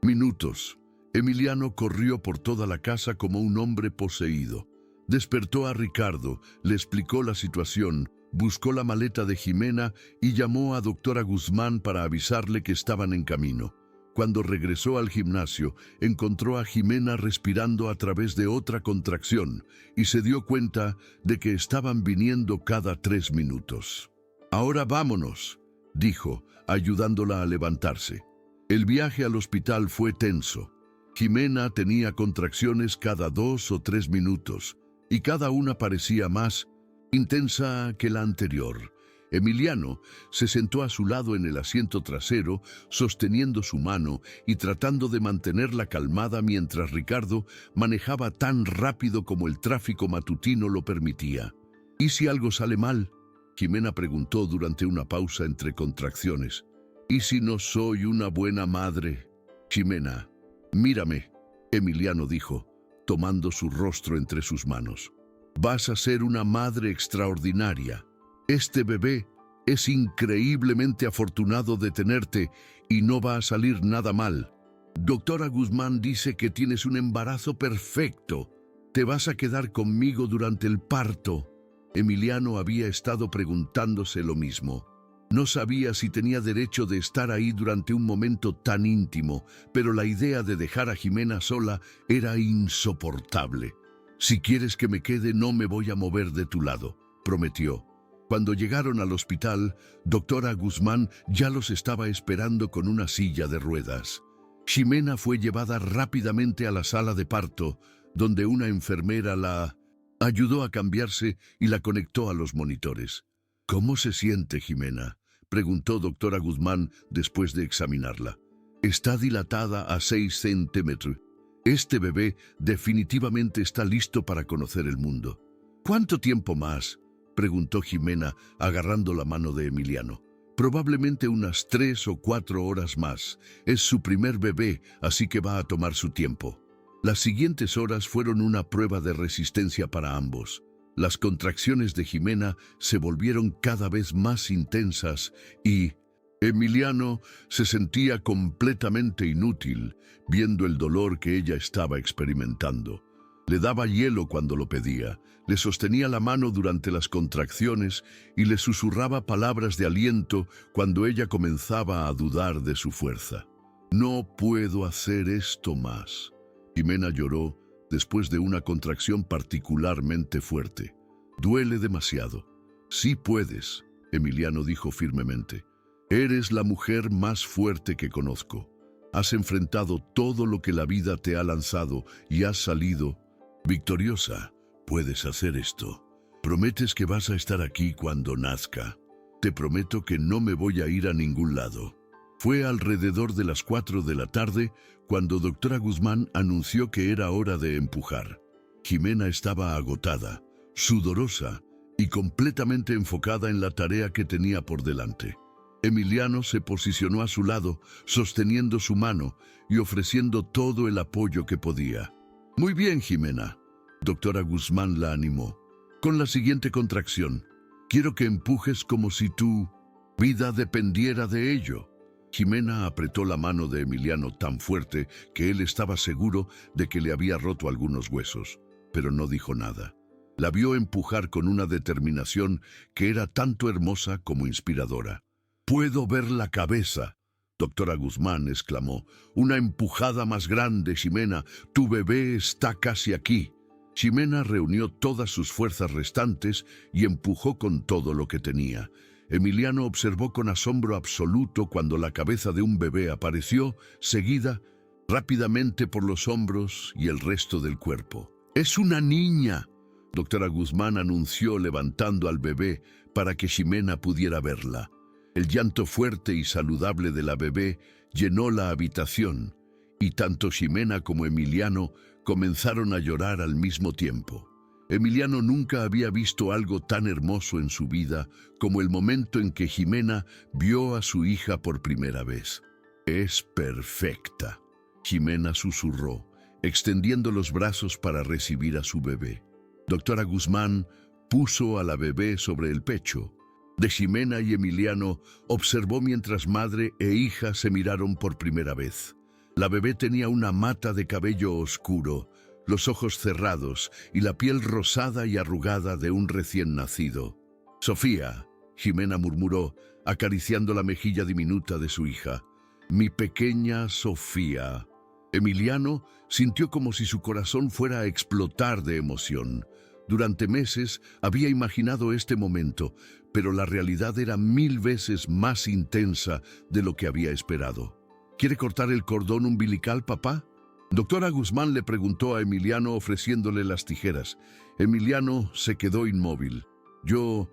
minutos». Emiliano corrió por toda la casa como un hombre poseído. Despertó a Ricardo, le explicó la situación, buscó la maleta de Ximena y llamó a doctora Guzmán para avisarle que estaban en camino. Cuando regresó al gimnasio, encontró a Ximena respirando a través de otra contracción y se dio cuenta de que estaban viniendo cada 3 minutos. «Ahora vámonos», dijo, ayudándola a levantarse. El viaje al hospital fue tenso. Ximena tenía contracciones cada 2 o 3 minutos, y cada una parecía más intensa que la anterior. Emiliano se sentó a su lado en el asiento trasero, sosteniendo su mano y tratando de mantenerla calmada mientras Ricardo manejaba tan rápido como el tráfico matutino lo permitía. «¿Y si algo sale mal?», Ximena preguntó durante una pausa entre contracciones. «¿Y si no soy una buena madre?». «Ximena, mírame». Emiliano dijo, tomando su rostro entre sus manos. Vas a ser una madre extraordinaria. Este bebé es increíblemente afortunado de tenerte y no va a salir nada mal. Doctora Guzmán dice que tienes un embarazo perfecto. Te vas a quedar conmigo durante el parto. Emiliano había estado preguntándose lo mismo. No sabía si tenía derecho de estar ahí durante un momento tan íntimo, pero la idea de dejar a Jimena sola era insoportable. Si quieres que me quede, no me voy a mover de tu lado, prometió. Cuando llegaron al hospital, doctora Guzmán ya los estaba esperando con una silla de ruedas. Ximena fue llevada rápidamente a la sala de parto, donde una enfermera la ayudó a cambiarse y la conectó a los monitores. ¿Cómo se siente, Ximena?, preguntó doctora Guzmán después de examinarla. Está dilatada a 6 centímetros. Este bebé definitivamente está listo para conocer el mundo. ¿Cuánto tiempo más?, preguntó Ximena, agarrando la mano de Emiliano. Probablemente unas 3 o 4 horas más. Es su primer bebé, así que va a tomar su tiempo. Las siguientes horas fueron una prueba de resistencia para ambos. Las contracciones de Ximena se volvieron cada vez más intensas y Emiliano se sentía completamente inútil viendo el dolor que ella estaba experimentando. Le daba hielo cuando lo pedía, le sostenía la mano durante las contracciones y le susurraba palabras de aliento cuando ella comenzaba a dudar de su fuerza. No puedo hacer esto más. Ximena lloró después de una contracción particularmente fuerte. Duele demasiado. Sí puedes, Emiliano dijo firmemente. Eres la mujer más fuerte que conozco. Has enfrentado todo lo que la vida te ha lanzado y has salido victoriosa. Puedes hacer esto. Prometes que vas a estar aquí cuando nazca. Te prometo que no me voy a ir a ningún lado. Fue alrededor de las 4 de la tarde cuando doctora Guzmán anunció que era hora de empujar. Ximena estaba agotada, sudorosa y completamente enfocada en la tarea que tenía por delante. Emiliano se posicionó a su lado, sosteniendo su mano y ofreciendo todo el apoyo que podía. Muy bien, Ximena. Doctora Guzmán la animó. Con la siguiente contracción, quiero que empujes como si tu vida dependiera de ello. Ximena apretó la mano de Emiliano tan fuerte que él estaba seguro de que le había roto algunos huesos, pero no dijo nada. La vio empujar con una determinación que era tanto hermosa como inspiradora. «Puedo ver la cabeza», doctora Guzmán exclamó. «Una empujada más grande, Ximena. Tu bebé está casi aquí». Ximena reunió todas sus fuerzas restantes y empujó con todo lo que tenía. Emiliano observó con asombro absoluto cuando la cabeza de un bebé apareció, seguida rápidamente por los hombros y el resto del cuerpo. «¡Es una niña!», doctora Guzmán anunció levantando al bebé para que Ximena pudiera verla. El llanto fuerte y saludable de la bebé llenó la habitación y tanto Ximena como Emiliano comenzaron a llorar al mismo tiempo. Emiliano nunca había visto algo tan hermoso en su vida como el momento en que Ximena vio a su hija por primera vez. «Es perfecta», Ximena susurró, extendiendo los brazos para recibir a su bebé. Doctora Guzmán puso a la bebé sobre el pecho de Ximena y Emiliano observó mientras madre e hija se miraron por primera vez. La bebé tenía una mata de cabello oscuro, los ojos cerrados y la piel rosada y arrugada de un recién nacido. «Sofía», Ximena murmuró, acariciando la mejilla diminuta de su hija. «Mi pequeña Sofía». Emiliano sintió como si su corazón fuera a explotar de emoción. Durante meses había imaginado este momento, pero la realidad era 1000 veces más intensa de lo que había esperado. «¿Quiere cortar el cordón umbilical, papá?», doctora Guzmán le preguntó a Emiliano ofreciéndole las tijeras. Emiliano se quedó inmóvil. Yo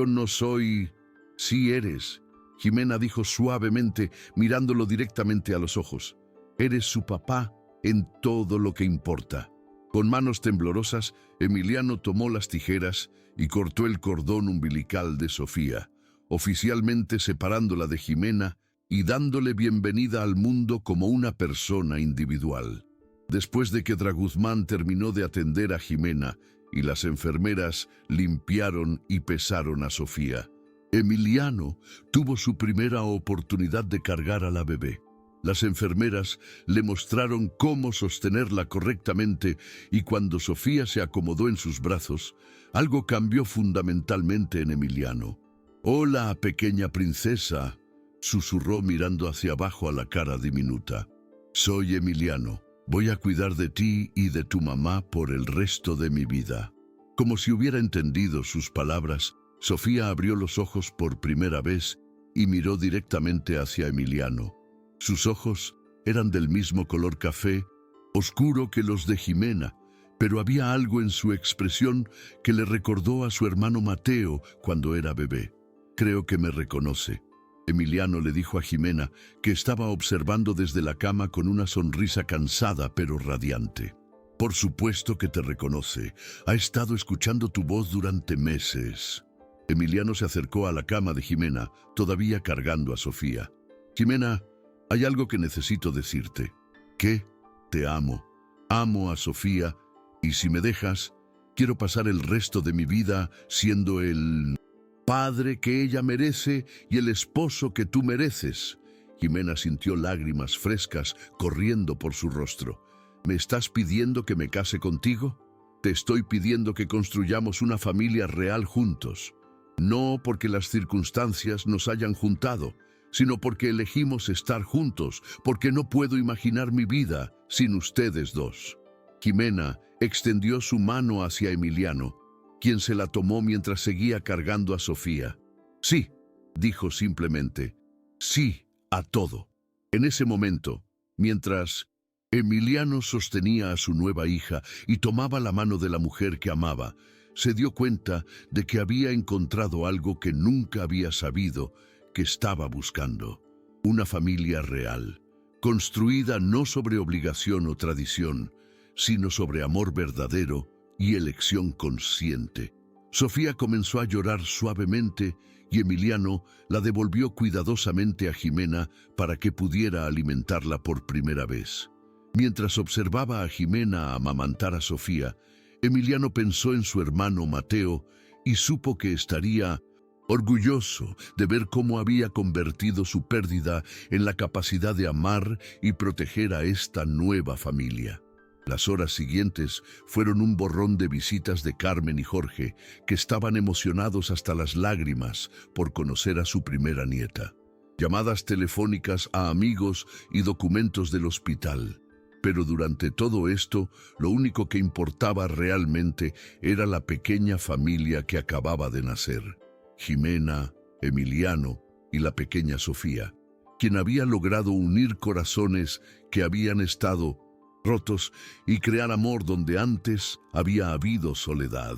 no soy...». «Sí eres», Ximena dijo suavemente, mirándolo directamente a los ojos. «Eres su papá en todo lo que importa». Con manos temblorosas, Emiliano tomó las tijeras y cortó el cordón umbilical de Sofía, oficialmente separándola de Ximena y dándole bienvenida al mundo como una persona individual. Después de que Draguzmán terminó de atender a Jimena y las enfermeras limpiaron y pesaron a Sofía, Emiliano tuvo su primera oportunidad de cargar a la bebé. Las enfermeras le mostraron cómo sostenerla correctamente y cuando Sofía se acomodó en sus brazos, algo cambió fundamentalmente en Emiliano. «Hola, pequeña princesa», susurró mirando hacia abajo a la cara diminuta. «Soy Emiliano. Voy a cuidar de ti y de tu mamá por el resto de mi vida». Como si hubiera entendido sus palabras, Sofía abrió los ojos por primera vez y miró directamente hacia Emiliano. Sus ojos eran del mismo color café, oscuro que los de Jimena, pero había algo en su expresión que le recordó a su hermano Mateo cuando era bebé. «Creo que me reconoce», Emiliano le dijo a Jimena, que estaba observando desde la cama con una sonrisa cansada pero radiante. «Por supuesto que te reconoce. Ha estado escuchando tu voz durante meses». Emiliano se acercó a la cama de Jimena, todavía cargando a Sofía. «Jimena, hay algo que necesito decirte». «¿Qué?» «Te amo. Amo a Sofía y si me dejas, quiero pasar el resto de mi vida siendo el padre que ella merece y el esposo que tú mereces». Jimena sintió lágrimas frescas corriendo por su rostro. «¿Me estás pidiendo que me case contigo? Te estoy pidiendo que construyamos una familia real juntos. No porque las circunstancias nos hayan juntado, sino porque elegimos estar juntos, porque no puedo imaginar mi vida sin ustedes dos». Jimena extendió su mano hacia Emiliano, quien se la tomó mientras seguía cargando a Sofía. «Sí», dijo simplemente, «sí a todo». En ese momento, mientras Emiliano sostenía a su nueva hija y tomaba la mano de la mujer que amaba, se dio cuenta de que había encontrado algo que nunca había sabido que estaba buscando. Una familia real, construida no sobre obligación o tradición, sino sobre amor verdadero y elección consciente. Sofía comenzó a llorar suavemente y Emiliano la devolvió cuidadosamente a Jimena para que pudiera alimentarla por primera vez. Mientras observaba a Jimena amamantar a Sofía, Emiliano pensó en su hermano Mateo y supo que estaría orgulloso de ver cómo había convertido su pérdida en la capacidad de amar y proteger a esta nueva familia. Las horas siguientes fueron un borrón de visitas de Carmen y Jorge, que estaban emocionados hasta las lágrimas por conocer a su primera nieta. Llamadas telefónicas a amigos y documentos del hospital. Pero durante todo esto, lo único que importaba realmente era la pequeña familia que acababa de nacer. Jimena, Emiliano y la pequeña Sofía, quien había logrado unir corazones que habían estado rotos y crear amor donde antes había habido soledad.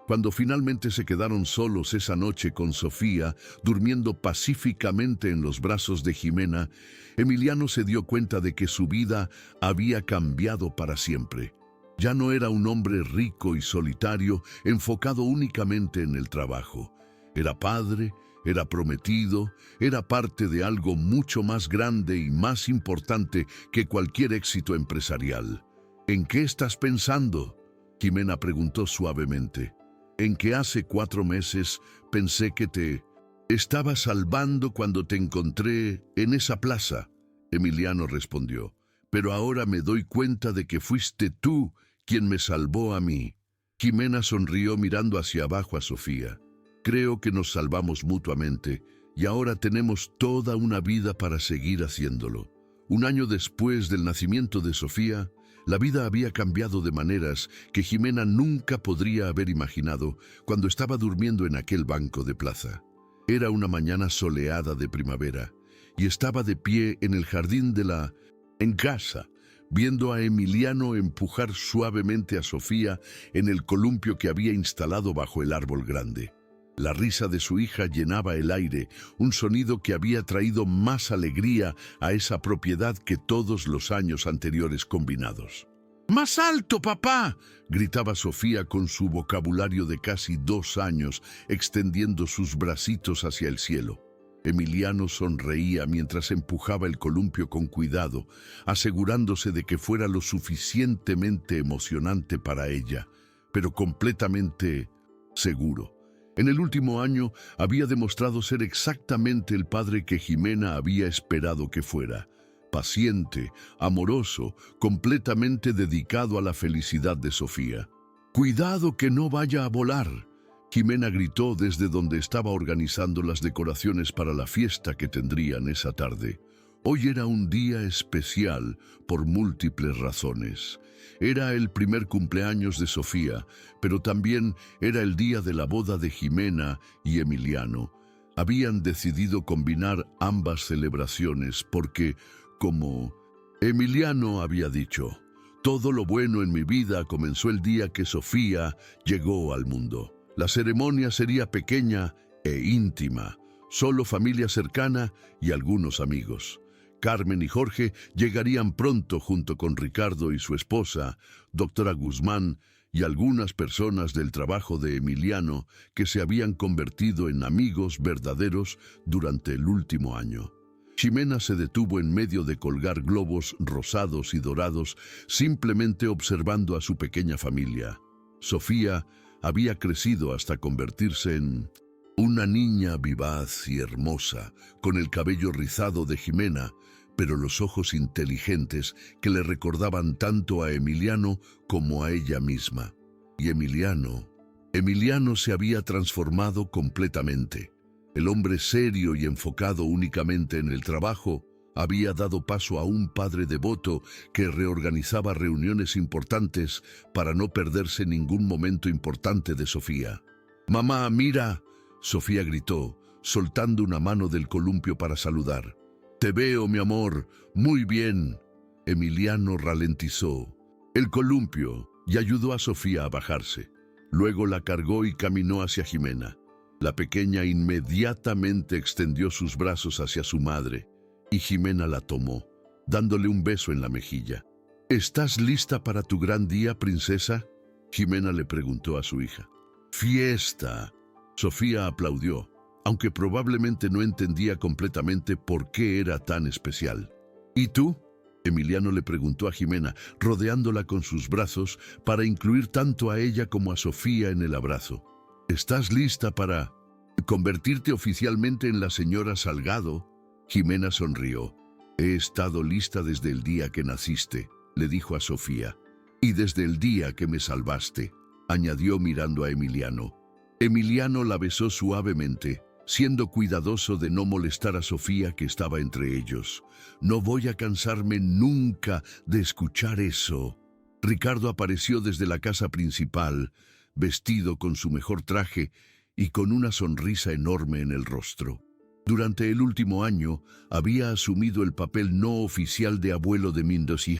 Cuando finalmente se quedaron solos esa noche con Sofía, durmiendo pacíficamente en los brazos de Jimena, Emiliano se dio cuenta de que su vida había cambiado para siempre. Ya no era un hombre rico y solitario, enfocado únicamente en el trabajo. Era padre, era prometido, era parte de algo mucho más grande y más importante que cualquier éxito empresarial. ¿En qué estás pensando?, Jimena preguntó suavemente. «En que hace 4 meses pensé que te estaba salvando cuando te encontré en esa plaza», Emiliano respondió. «Pero ahora me doy cuenta de que fuiste tú quien me salvó a mí». Jimena sonrió mirando hacia abajo a Sofía. «Creo que nos salvamos mutuamente y ahora tenemos toda una vida para seguir haciéndolo». Un año después del nacimiento de Sofía, la vida había cambiado de maneras que Jimena nunca podría haber imaginado cuando estaba durmiendo en aquel banco de plaza. Era una mañana soleada de primavera y estaba de pie en el jardín en casa, viendo a Emiliano empujar suavemente a Sofía en el columpio que había instalado bajo el árbol grande. La risa de su hija llenaba el aire, un sonido que había traído más alegría a esa propiedad que todos los años anteriores combinados. «¡Más alto, papá!», gritaba Sofía con su vocabulario de casi 2 años, extendiendo sus bracitos hacia el cielo. Emiliano sonreía mientras empujaba el columpio con cuidado, asegurándose de que fuera lo suficientemente emocionante para ella, pero completamente seguro. En el último año había demostrado ser exactamente el padre que Jimena había esperado que fuera. Paciente, amoroso, completamente dedicado a la felicidad de Sofía. «¡Cuidado que no vaya a volar!», Jimena gritó desde donde estaba organizando las decoraciones para la fiesta que tendrían esa tarde. Hoy era un día especial por múltiples razones. Era el primer cumpleaños de Sofía, pero también era el día de la boda de Jimena y Emiliano. Habían decidido combinar ambas celebraciones porque, como Emiliano había dicho, todo lo bueno en mi vida comenzó el día que Sofía llegó al mundo. La ceremonia sería pequeña e íntima, solo familia cercana y algunos amigos. Carmen y Jorge llegarían pronto junto con Ricardo y su esposa, doctora Guzmán, y algunas personas del trabajo de Emiliano que se habían convertido en amigos verdaderos durante el último año. Jimena se detuvo en medio de colgar globos rosados y dorados, simplemente observando a su pequeña familia. Sofía había crecido hasta convertirse en una niña vivaz y hermosa, con el cabello rizado de Jimena, pero los ojos inteligentes que le recordaban tanto a Emiliano como a ella misma. Y Emiliano se había transformado completamente. El hombre serio y enfocado únicamente en el trabajo había dado paso a un padre devoto que reorganizaba reuniones importantes para no perderse ningún momento importante de Sofía. «¡Mamá, mira!», Sofía gritó, soltando una mano del columpio para saludar. «Te veo, mi amor, muy bien». Emiliano ralentizó el columpio y ayudó a Sofía a bajarse. Luego la cargó y caminó hacia Jimena. La pequeña inmediatamente extendió sus brazos hacia su madre y Jimena la tomó, dándole un beso en la mejilla. «¿Estás lista para tu gran día, princesa?», Jimena le preguntó a su hija. «¡Fiesta!», Sofía aplaudió, aunque probablemente no entendía completamente por qué era tan especial. «¿Y tú?», Emiliano le preguntó a Jimena, rodeándola con sus brazos para incluir tanto a ella como a Sofía en el abrazo. «¿Estás lista para convertirte oficialmente en la señora Salgado?», Jimena sonrió. «He estado lista desde el día que naciste», le dijo a Sofía. «Y desde el día que me salvaste», añadió mirando a Emiliano. Emiliano la besó suavemente, siendo cuidadoso de no molestar a Sofía que estaba entre ellos. «No voy a cansarme nunca de escuchar eso». Ricardo apareció desde la casa principal, vestido con su mejor traje y con una sonrisa enorme en el rostro. Durante el último año había asumido el papel no oficial de abuelo de Mendoza.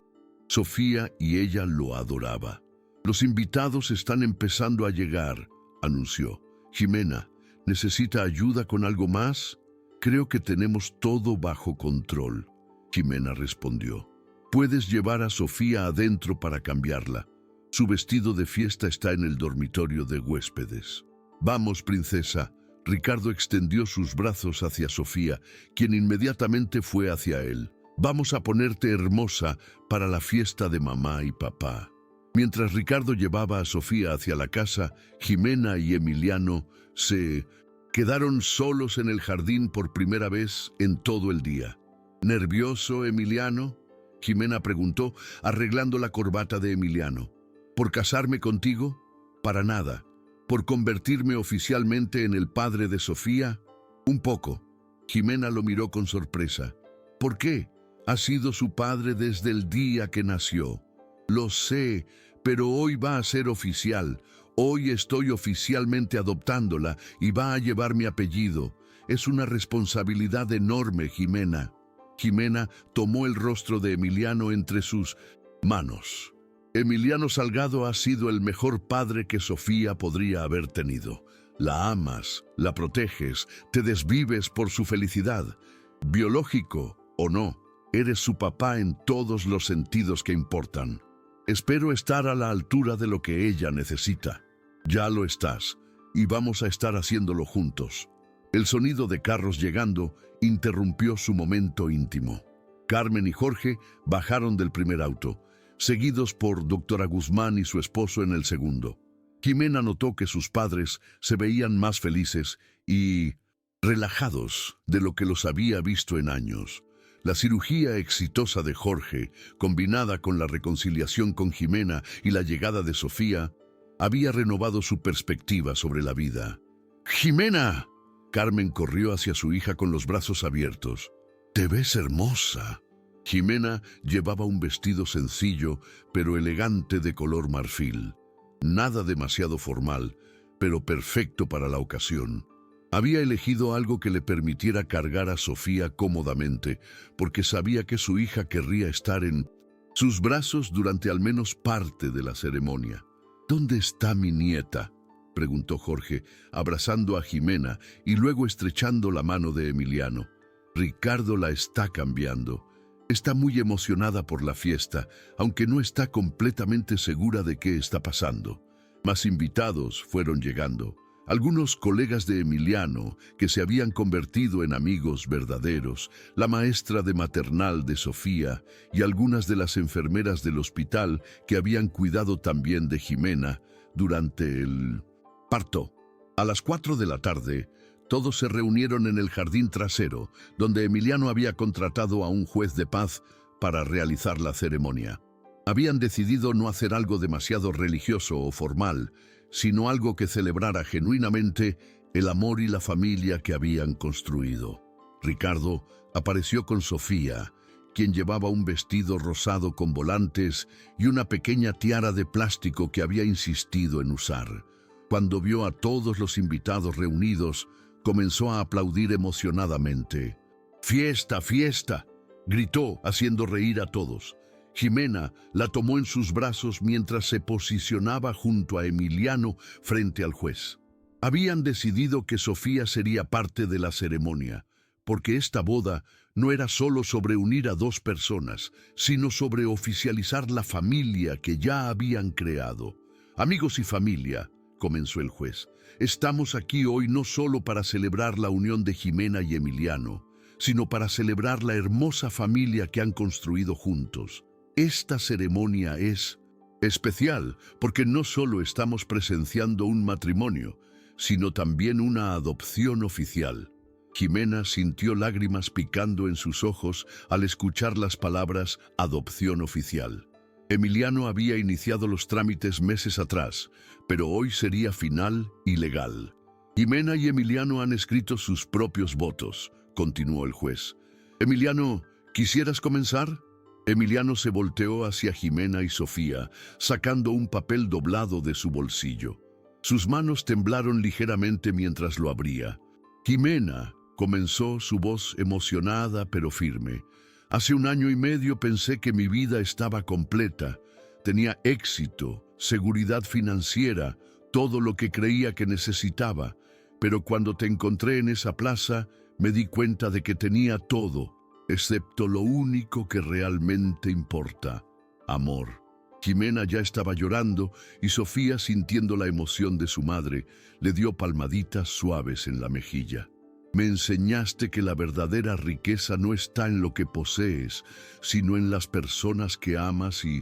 Sofía y ella lo adoraba. «Los invitados están empezando a llegar», anunció. «Jimena, ¿necesita ayuda con algo más?». «Creo que tenemos todo bajo control», Jimena respondió. «Puedes llevar a Sofía adentro para cambiarla. Su vestido de fiesta está en el dormitorio de huéspedes». «Vamos, princesa». Ricardo extendió sus brazos hacia Sofía, quien inmediatamente fue hacia él. «Vamos a ponerte hermosa para la fiesta de mamá y papá». Mientras Ricardo llevaba a Sofía hacia la casa, Jimena y Emiliano se quedaron solos en el jardín por primera vez en todo el día. «¿Nervioso, Emiliano?», Jimena preguntó, arreglando la corbata de Emiliano. «¿Por casarme contigo?». «Para nada». «¿Por convertirme oficialmente en el padre de Sofía?». «Un poco». Jimena lo miró con sorpresa. «¿Por qué? Has sido su padre desde el día que nació». «Lo sé, pero hoy va a ser oficial. Hoy estoy oficialmente adoptándola y va a llevar mi apellido. Es una responsabilidad enorme, Jimena». Jimena tomó el rostro de Emiliano entre sus manos. «Emiliano Salgado ha sido el mejor padre que Sofía podría haber tenido. La amas, la proteges, te desvives por su felicidad. Biológico o no, eres su papá en todos los sentidos que importan. Espero estar a la altura de lo que ella necesita. Ya lo estás, y vamos a estar haciéndolo juntos». El sonido de carros llegando interrumpió su momento íntimo. Carmen y Jorge bajaron del primer auto, seguidos por doctora Guzmán y su esposo en el segundo. Jimena notó que sus padres se veían más felices y relajados de lo que los había visto en años. La cirugía exitosa de Jorge, combinada con la reconciliación con Jimena y la llegada de Sofía, había renovado su perspectiva sobre la vida. ¡Jimena! Carmen corrió hacia su hija con los brazos abiertos. ¡Te ves hermosa! Jimena llevaba un vestido sencillo, pero elegante de color marfil. Nada demasiado formal, pero perfecto para la ocasión. Había elegido algo que le permitiera cargar a Sofía cómodamente, porque sabía que su hija querría estar en sus brazos durante al menos parte de la ceremonia. ¿Dónde está mi nieta?, preguntó Jorge, abrazando a Jimena y luego estrechando la mano de Emiliano. Ricardo la está cambiando. Está muy emocionada por la fiesta, aunque no está completamente segura de qué está pasando. Más invitados fueron llegando. Algunos colegas de Emiliano, que se habían convertido en amigos verdaderos, la maestra de maternal de Sofía y algunas de las enfermeras del hospital que habían cuidado también de Jimena durante el parto. A las 4 de la tarde, todos se reunieron en el jardín trasero, donde Emiliano había contratado a un juez de paz para realizar la ceremonia. Habían decidido no hacer algo demasiado religioso o formal, sino algo que celebrara genuinamente el amor y la familia que habían construido. Ricardo apareció con Sofía, quien llevaba un vestido rosado con volantes y una pequeña tiara de plástico que había insistido en usar. Cuando vio a todos los invitados reunidos, comenzó a aplaudir emocionadamente. ¡Fiesta, fiesta!, gritó, haciendo reír a todos. Jimena la tomó en sus brazos mientras se posicionaba junto a Emiliano frente al juez. Habían decidido que Sofía sería parte de la ceremonia, porque esta boda no era solo sobre unir a dos personas, sino sobre oficializar la familia que ya habían creado. Amigos y familia, comenzó el juez, estamos aquí hoy no solo para celebrar la unión de Jimena y Emiliano, sino para celebrar la hermosa familia que han construido juntos. Esta ceremonia es especial porque no solo estamos presenciando un matrimonio, sino también una adopción oficial. Jimena sintió lágrimas picando en sus ojos al escuchar las palabras adopción oficial. Emiliano había iniciado los trámites meses atrás, pero hoy sería final y legal. Jimena y Emiliano han escrito sus propios votos, continuó el juez. Emiliano, ¿quisieras comenzar? Emiliano se volteó hacia Jimena y Sofía, sacando un papel doblado de su bolsillo. Sus manos temblaron ligeramente mientras lo abría. Jimena, comenzó, su voz emocionada pero firme. Hace 1 año y medio pensé que mi vida estaba completa. Tenía éxito, seguridad financiera, todo lo que creía que necesitaba. Pero cuando te encontré en esa plaza, me di cuenta de que tenía todo, excepto lo único que realmente importa: amor. Jimena ya estaba llorando y Sofía, sintiendo la emoción de su madre, le dio palmaditas suaves en la mejilla. Me enseñaste que la verdadera riqueza no está en lo que posees, sino en las personas que amas y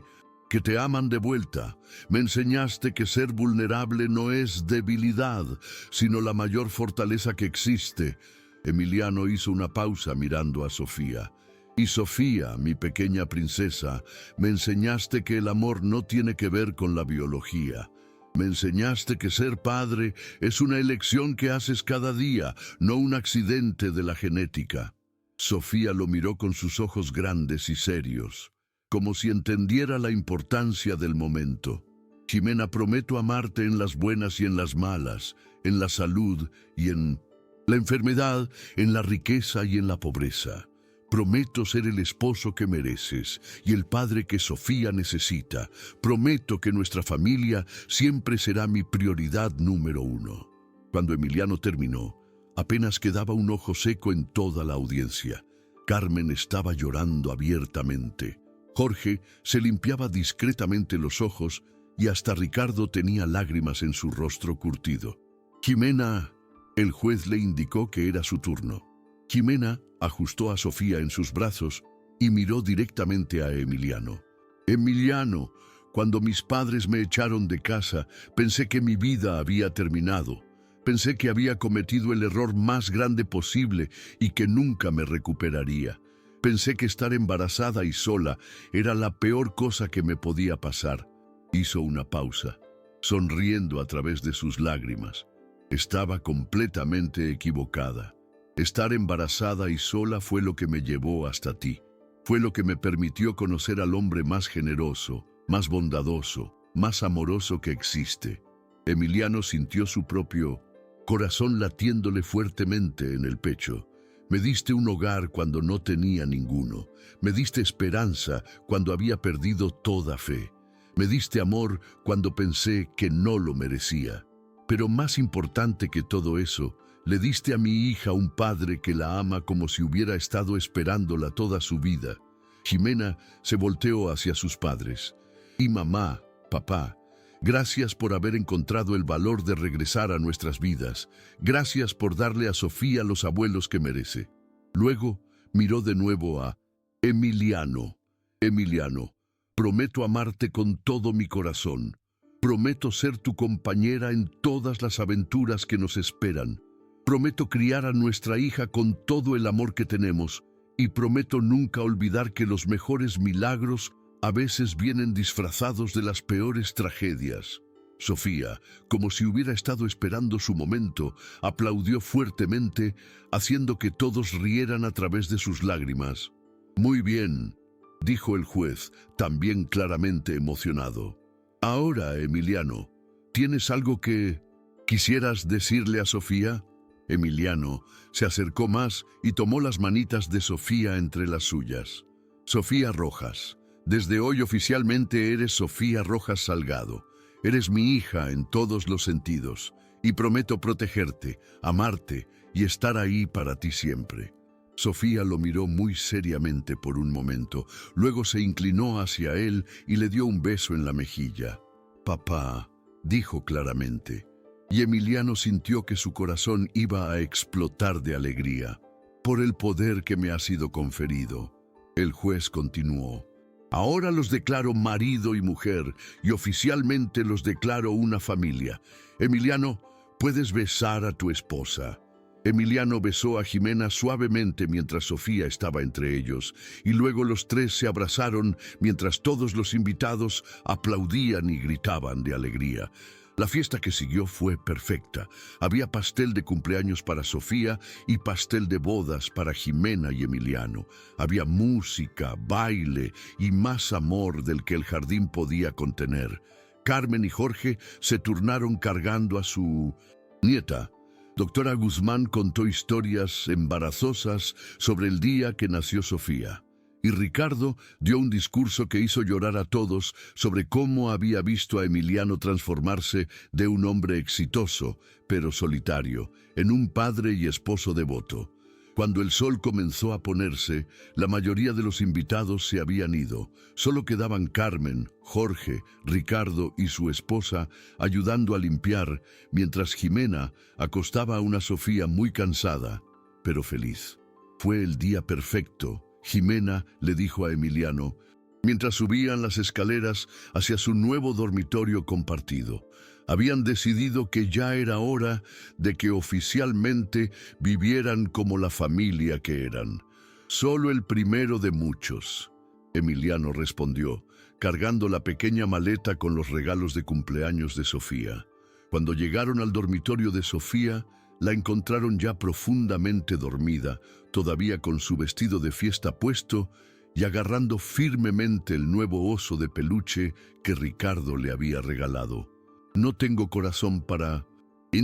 que te aman de vuelta. Me enseñaste que ser vulnerable no es debilidad, sino la mayor fortaleza que existe. Emiliano hizo una pausa mirando a Sofía. Y Sofía, mi pequeña princesa, me enseñaste que el amor no tiene que ver con la biología. Me enseñaste que ser padre es una elección que haces cada día, no un accidente de la genética. Sofía lo miró con sus ojos grandes y serios, como si entendiera la importancia del momento. Jimena, prometo amarte en las buenas y en las malas, en la salud y en la enfermedad, en la riqueza y en la pobreza. Prometo ser el esposo que mereces y el padre que Sofía necesita. Prometo que nuestra familia siempre será mi prioridad número 1. Cuando Emiliano terminó, apenas quedaba un ojo seco en toda la audiencia. Carmen estaba llorando abiertamente. Jorge se limpiaba discretamente los ojos y hasta Ricardo tenía lágrimas en su rostro curtido. Jimena, El juez le indicó que era su turno. Jimena ajustó a Sofía en sus brazos y miró directamente a Emiliano. Emiliano, cuando mis padres me echaron de casa, pensé que mi vida había terminado. Pensé que había cometido el error más grande posible y que nunca me recuperaría. Pensé que estar embarazada y sola era la peor cosa que me podía pasar. Hizo una pausa, sonriendo a través de sus lágrimas. Estaba completamente equivocada. Estar embarazada y sola fue lo que me llevó hasta ti. Fue lo que me permitió conocer al hombre más generoso, más bondadoso, más amoroso que existe. Emiliano sintió su propio corazón latiéndole fuertemente en el pecho. Me diste un hogar cuando no tenía ninguno. Me diste esperanza cuando había perdido toda fe. Me diste amor cuando pensé que no lo merecía. Pero más importante que todo eso, le diste a mi hija un padre que la ama como si hubiera estado esperándola toda su vida. Jimena se volteó hacia sus padres. Y mamá, papá, gracias por haber encontrado el valor de regresar a nuestras vidas. Gracias por darle a Sofía los abuelos que merece. Luego miró de nuevo a Emiliano. Emiliano, prometo amarte con todo mi corazón. Prometo ser tu compañera en todas las aventuras que nos esperan. Prometo criar a nuestra hija con todo el amor que tenemos. Y prometo nunca olvidar que los mejores milagros a veces vienen disfrazados de las peores tragedias. Sofía, como si hubiera estado esperando su momento, aplaudió fuertemente, haciendo que todos rieran a través de sus lágrimas. Muy bien, dijo el juez, también claramente emocionado. Ahora, Emiliano, ¿tienes algo que quisieras decirle a Sofía? Emiliano se acercó más y tomó las manitas de Sofía entre las suyas. Sofía Rojas, desde hoy oficialmente eres Sofía Rojas Salgado. Eres mi hija en todos los sentidos y prometo protegerte, amarte y estar ahí para ti siempre. Sofía lo miró muy seriamente por un momento, luego se inclinó hacia él y le dio un beso en la mejilla. Papá, dijo claramente. Y Emiliano sintió que su corazón iba a explotar de alegría. Por el poder que me ha sido conferido. El juez continuó. Ahora los declaro marido y mujer, y oficialmente los declaro una familia. Emiliano, puedes besar a tu esposa. Emiliano besó a Jimena suavemente mientras Sofía estaba entre ellos, y luego los tres se abrazaron mientras todos los invitados aplaudían y gritaban de alegría. La fiesta que siguió fue perfecta. Había pastel de cumpleaños para Sofía y pastel de bodas para Jimena y Emiliano. Había música, baile y más amor del que el jardín podía contener. Carmen y Jorge se turnaron cargando a su nieta. Doctora Guzmán contó historias embarazosas sobre el día que nació Sofía. Y Ricardo dio un discurso que hizo llorar a todos sobre cómo había visto a Emiliano transformarse de un hombre exitoso, pero solitario, en un padre y esposo devoto. Cuando el sol comenzó a ponerse, la mayoría de los invitados se habían ido. Solo quedaban Carmen, Jorge, Ricardo y su esposa ayudando a limpiar, mientras Jimena acostaba a una Sofía muy cansada, pero feliz. Fue el día perfecto. Jimena le dijo a Emiliano, mientras subían las escaleras hacia su nuevo dormitorio compartido. Habían decidido que ya era hora de que oficialmente vivieran como la familia que eran. Solo el primero de muchos. Emiliano respondió, cargando la pequeña maleta con los regalos de cumpleaños de Sofía. Cuando llegaron al dormitorio de Sofía, la encontraron ya profundamente dormida, todavía con su vestido de fiesta puesto y agarrando firmemente el nuevo oso de peluche que Ricardo le había regalado. No tengo corazón para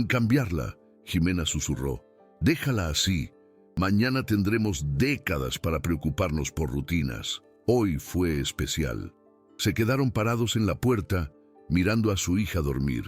cambiarla, Jimena susurró. Déjala así. Mañana tendremos décadas para preocuparnos por rutinas. Hoy fue especial. Se quedaron parados en la puerta, mirando a su hija dormir.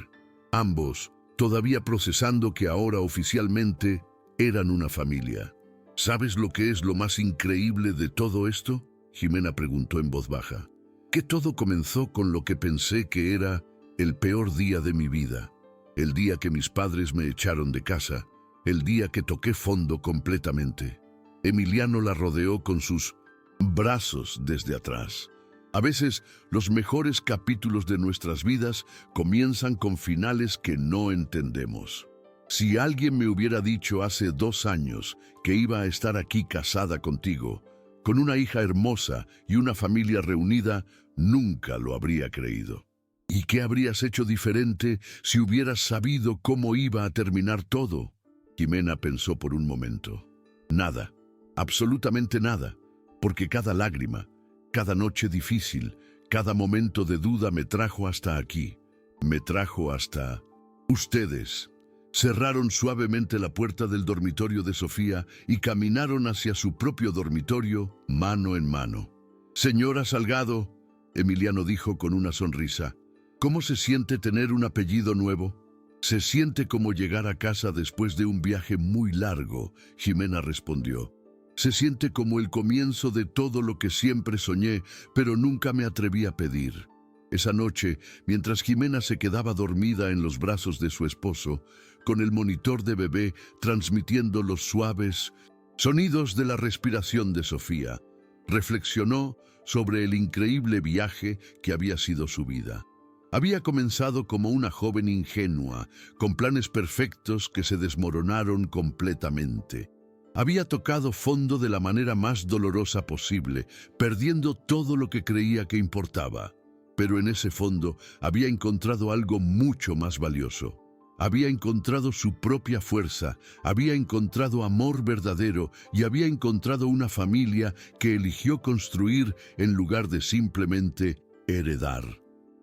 Ambos, todavía procesando que ahora oficialmente eran una familia. ¿Sabes lo que es lo más increíble de todo esto? Jimena preguntó en voz baja. Que todo comenzó con lo que pensé que era el peor día de mi vida. El día que mis padres me echaron de casa. el día que toqué fondo completamente. Emiliano la rodeó con sus brazos desde atrás. A veces, los mejores capítulos de nuestras vidas comienzan con finales que no entendemos. Si alguien me hubiera dicho hace 2 años que iba a estar aquí casada contigo, con una hija hermosa y una familia reunida, nunca lo habría creído. ¿Y qué habrías hecho diferente si hubieras sabido cómo iba a terminar todo? Jimena pensó por un momento. Nada, absolutamente nada, porque cada lágrima, cada noche difícil, cada momento de duda me trajo hasta aquí, me trajo hasta ustedes. Cerraron suavemente la puerta del dormitorio de Sofía y caminaron hacia su propio dormitorio, mano en mano. Señora Salgado, Emiliano dijo con una sonrisa, ¿cómo se siente tener un apellido nuevo? Se siente como llegar a casa después de un viaje muy largo, Jimena respondió. Se siente como el comienzo de todo lo que siempre soñé, pero nunca me atreví a pedir. Esa noche, mientras Jimena se quedaba dormida en los brazos de su esposo, con el monitor de bebé transmitiendo los suaves sonidos de la respiración de Sofía, reflexionó sobre el increíble viaje que había sido su vida. Había comenzado como una joven ingenua, con planes perfectos que se desmoronaron completamente. Había tocado fondo de la manera más dolorosa posible, perdiendo todo lo que creía que importaba. Pero en ese fondo había encontrado algo mucho más valioso. Había encontrado su propia fuerza, había encontrado amor verdadero y había encontrado una familia que eligió construir en lugar de simplemente heredar.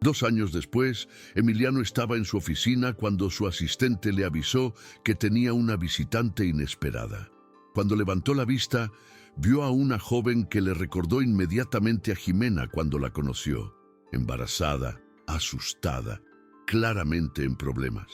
2 años después, Emiliano estaba en su oficina cuando su asistente le avisó que tenía una visitante inesperada. Cuando levantó la vista, vio a una joven que le recordó inmediatamente a Jimena cuando la conoció, embarazada, asustada, claramente en problemas.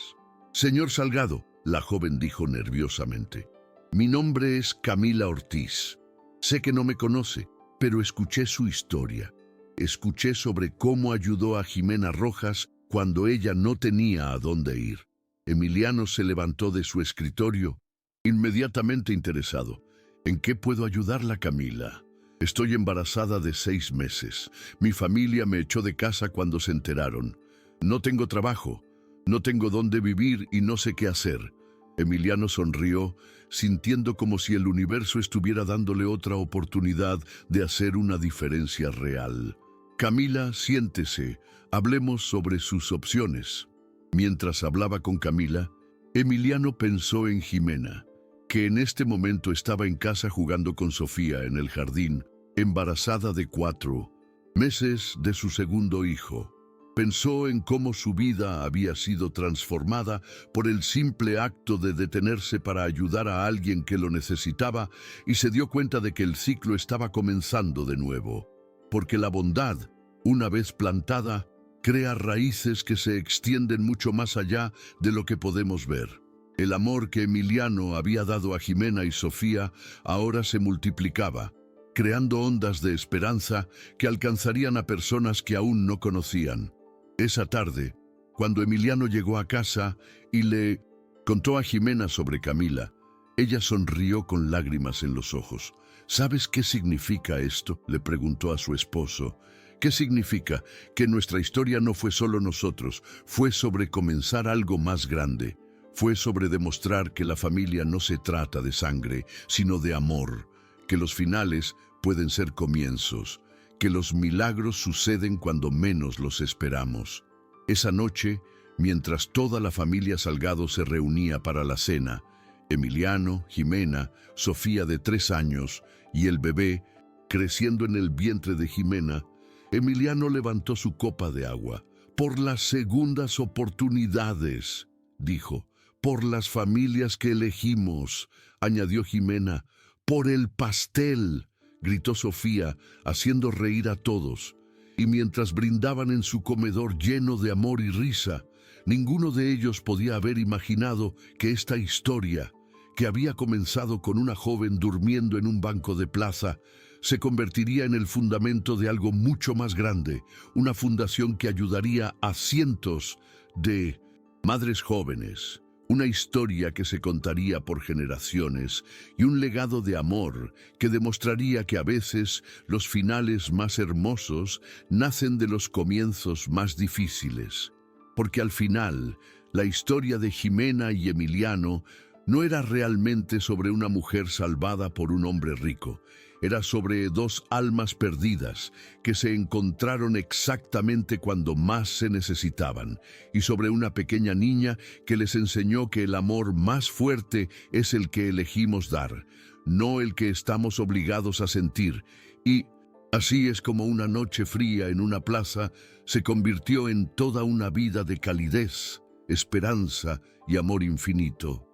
Señor Salgado, la joven dijo nerviosamente, mi nombre es Camila Ortiz. Sé que no me conoce, pero escuché su historia. Escuché sobre cómo ayudó a Jimena Rojas cuando ella no tenía a dónde ir. Emiliano se levantó de su escritorio, inmediatamente interesado. ¿En qué puedo ayudarla, Camila? Estoy embarazada de 6 meses. Mi familia me echó de casa cuando se enteraron. No tengo trabajo, no tengo dónde vivir y no sé qué hacer. Emiliano sonrió, sintiendo como si el universo estuviera dándole otra oportunidad de hacer una diferencia real. Camila, siéntese, hablemos sobre sus opciones. Mientras hablaba con Camila, Emiliano pensó en Jimena, que en este momento estaba en casa jugando con Sofía en el jardín, embarazada de 4 meses de su segundo hijo. Pensó en cómo su vida había sido transformada por el simple acto de detenerse para ayudar a alguien que lo necesitaba y se dio cuenta de que el ciclo estaba comenzando de nuevo. Porque la bondad, una vez plantada, crea raíces que se extienden mucho más allá de lo que podemos ver. El amor que Emiliano había dado a Jimena y Sofía ahora se multiplicaba, creando ondas de esperanza que alcanzarían a personas que aún no conocían. Esa tarde, cuando Emiliano llegó a casa y le contó a Jimena sobre Camila, ella sonrió con lágrimas en los ojos. ¿Sabes qué significa esto?, le preguntó a su esposo. ¿Qué significa? Que nuestra historia no fue solo nosotros, fue sobre comenzar algo más grande. Fue sobre demostrar que la familia no se trata de sangre, sino de amor, que los finales pueden ser comienzos, que los milagros suceden cuando menos los esperamos. Esa noche, mientras toda la familia Salgado se reunía para la cena, Emiliano, Jimena, Sofía de 3 años y el bebé creciendo en el vientre de Jimena, Emiliano levantó su copa de agua. Por las segundas oportunidades, dijo, por las familias que elegimos, añadió Jimena, por el pastel, gritó Sofía, haciendo reír a todos. Y mientras brindaban en su comedor lleno de amor y risa, ninguno de ellos podía haber imaginado que esta historia, que había comenzado con una joven durmiendo en un banco de plaza, se convertiría en el fundamento de algo mucho más grande, una fundación que ayudaría a cientos de madres jóvenes, Una historia que se contaría por generaciones y un legado de amor que demostraría que a veces los finales más hermosos nacen de los comienzos más difíciles. Porque al final, la historia de Jimena y Emiliano no era realmente sobre una mujer salvada por un hombre rico. Era sobre dos almas perdidas que se encontraron exactamente cuando más se necesitaban, y sobre una pequeña niña que les enseñó que el amor más fuerte es el que elegimos dar, no el que estamos obligados a sentir. Y así es como una noche fría en una plaza se convirtió en toda una vida de calidez, esperanza y amor infinito.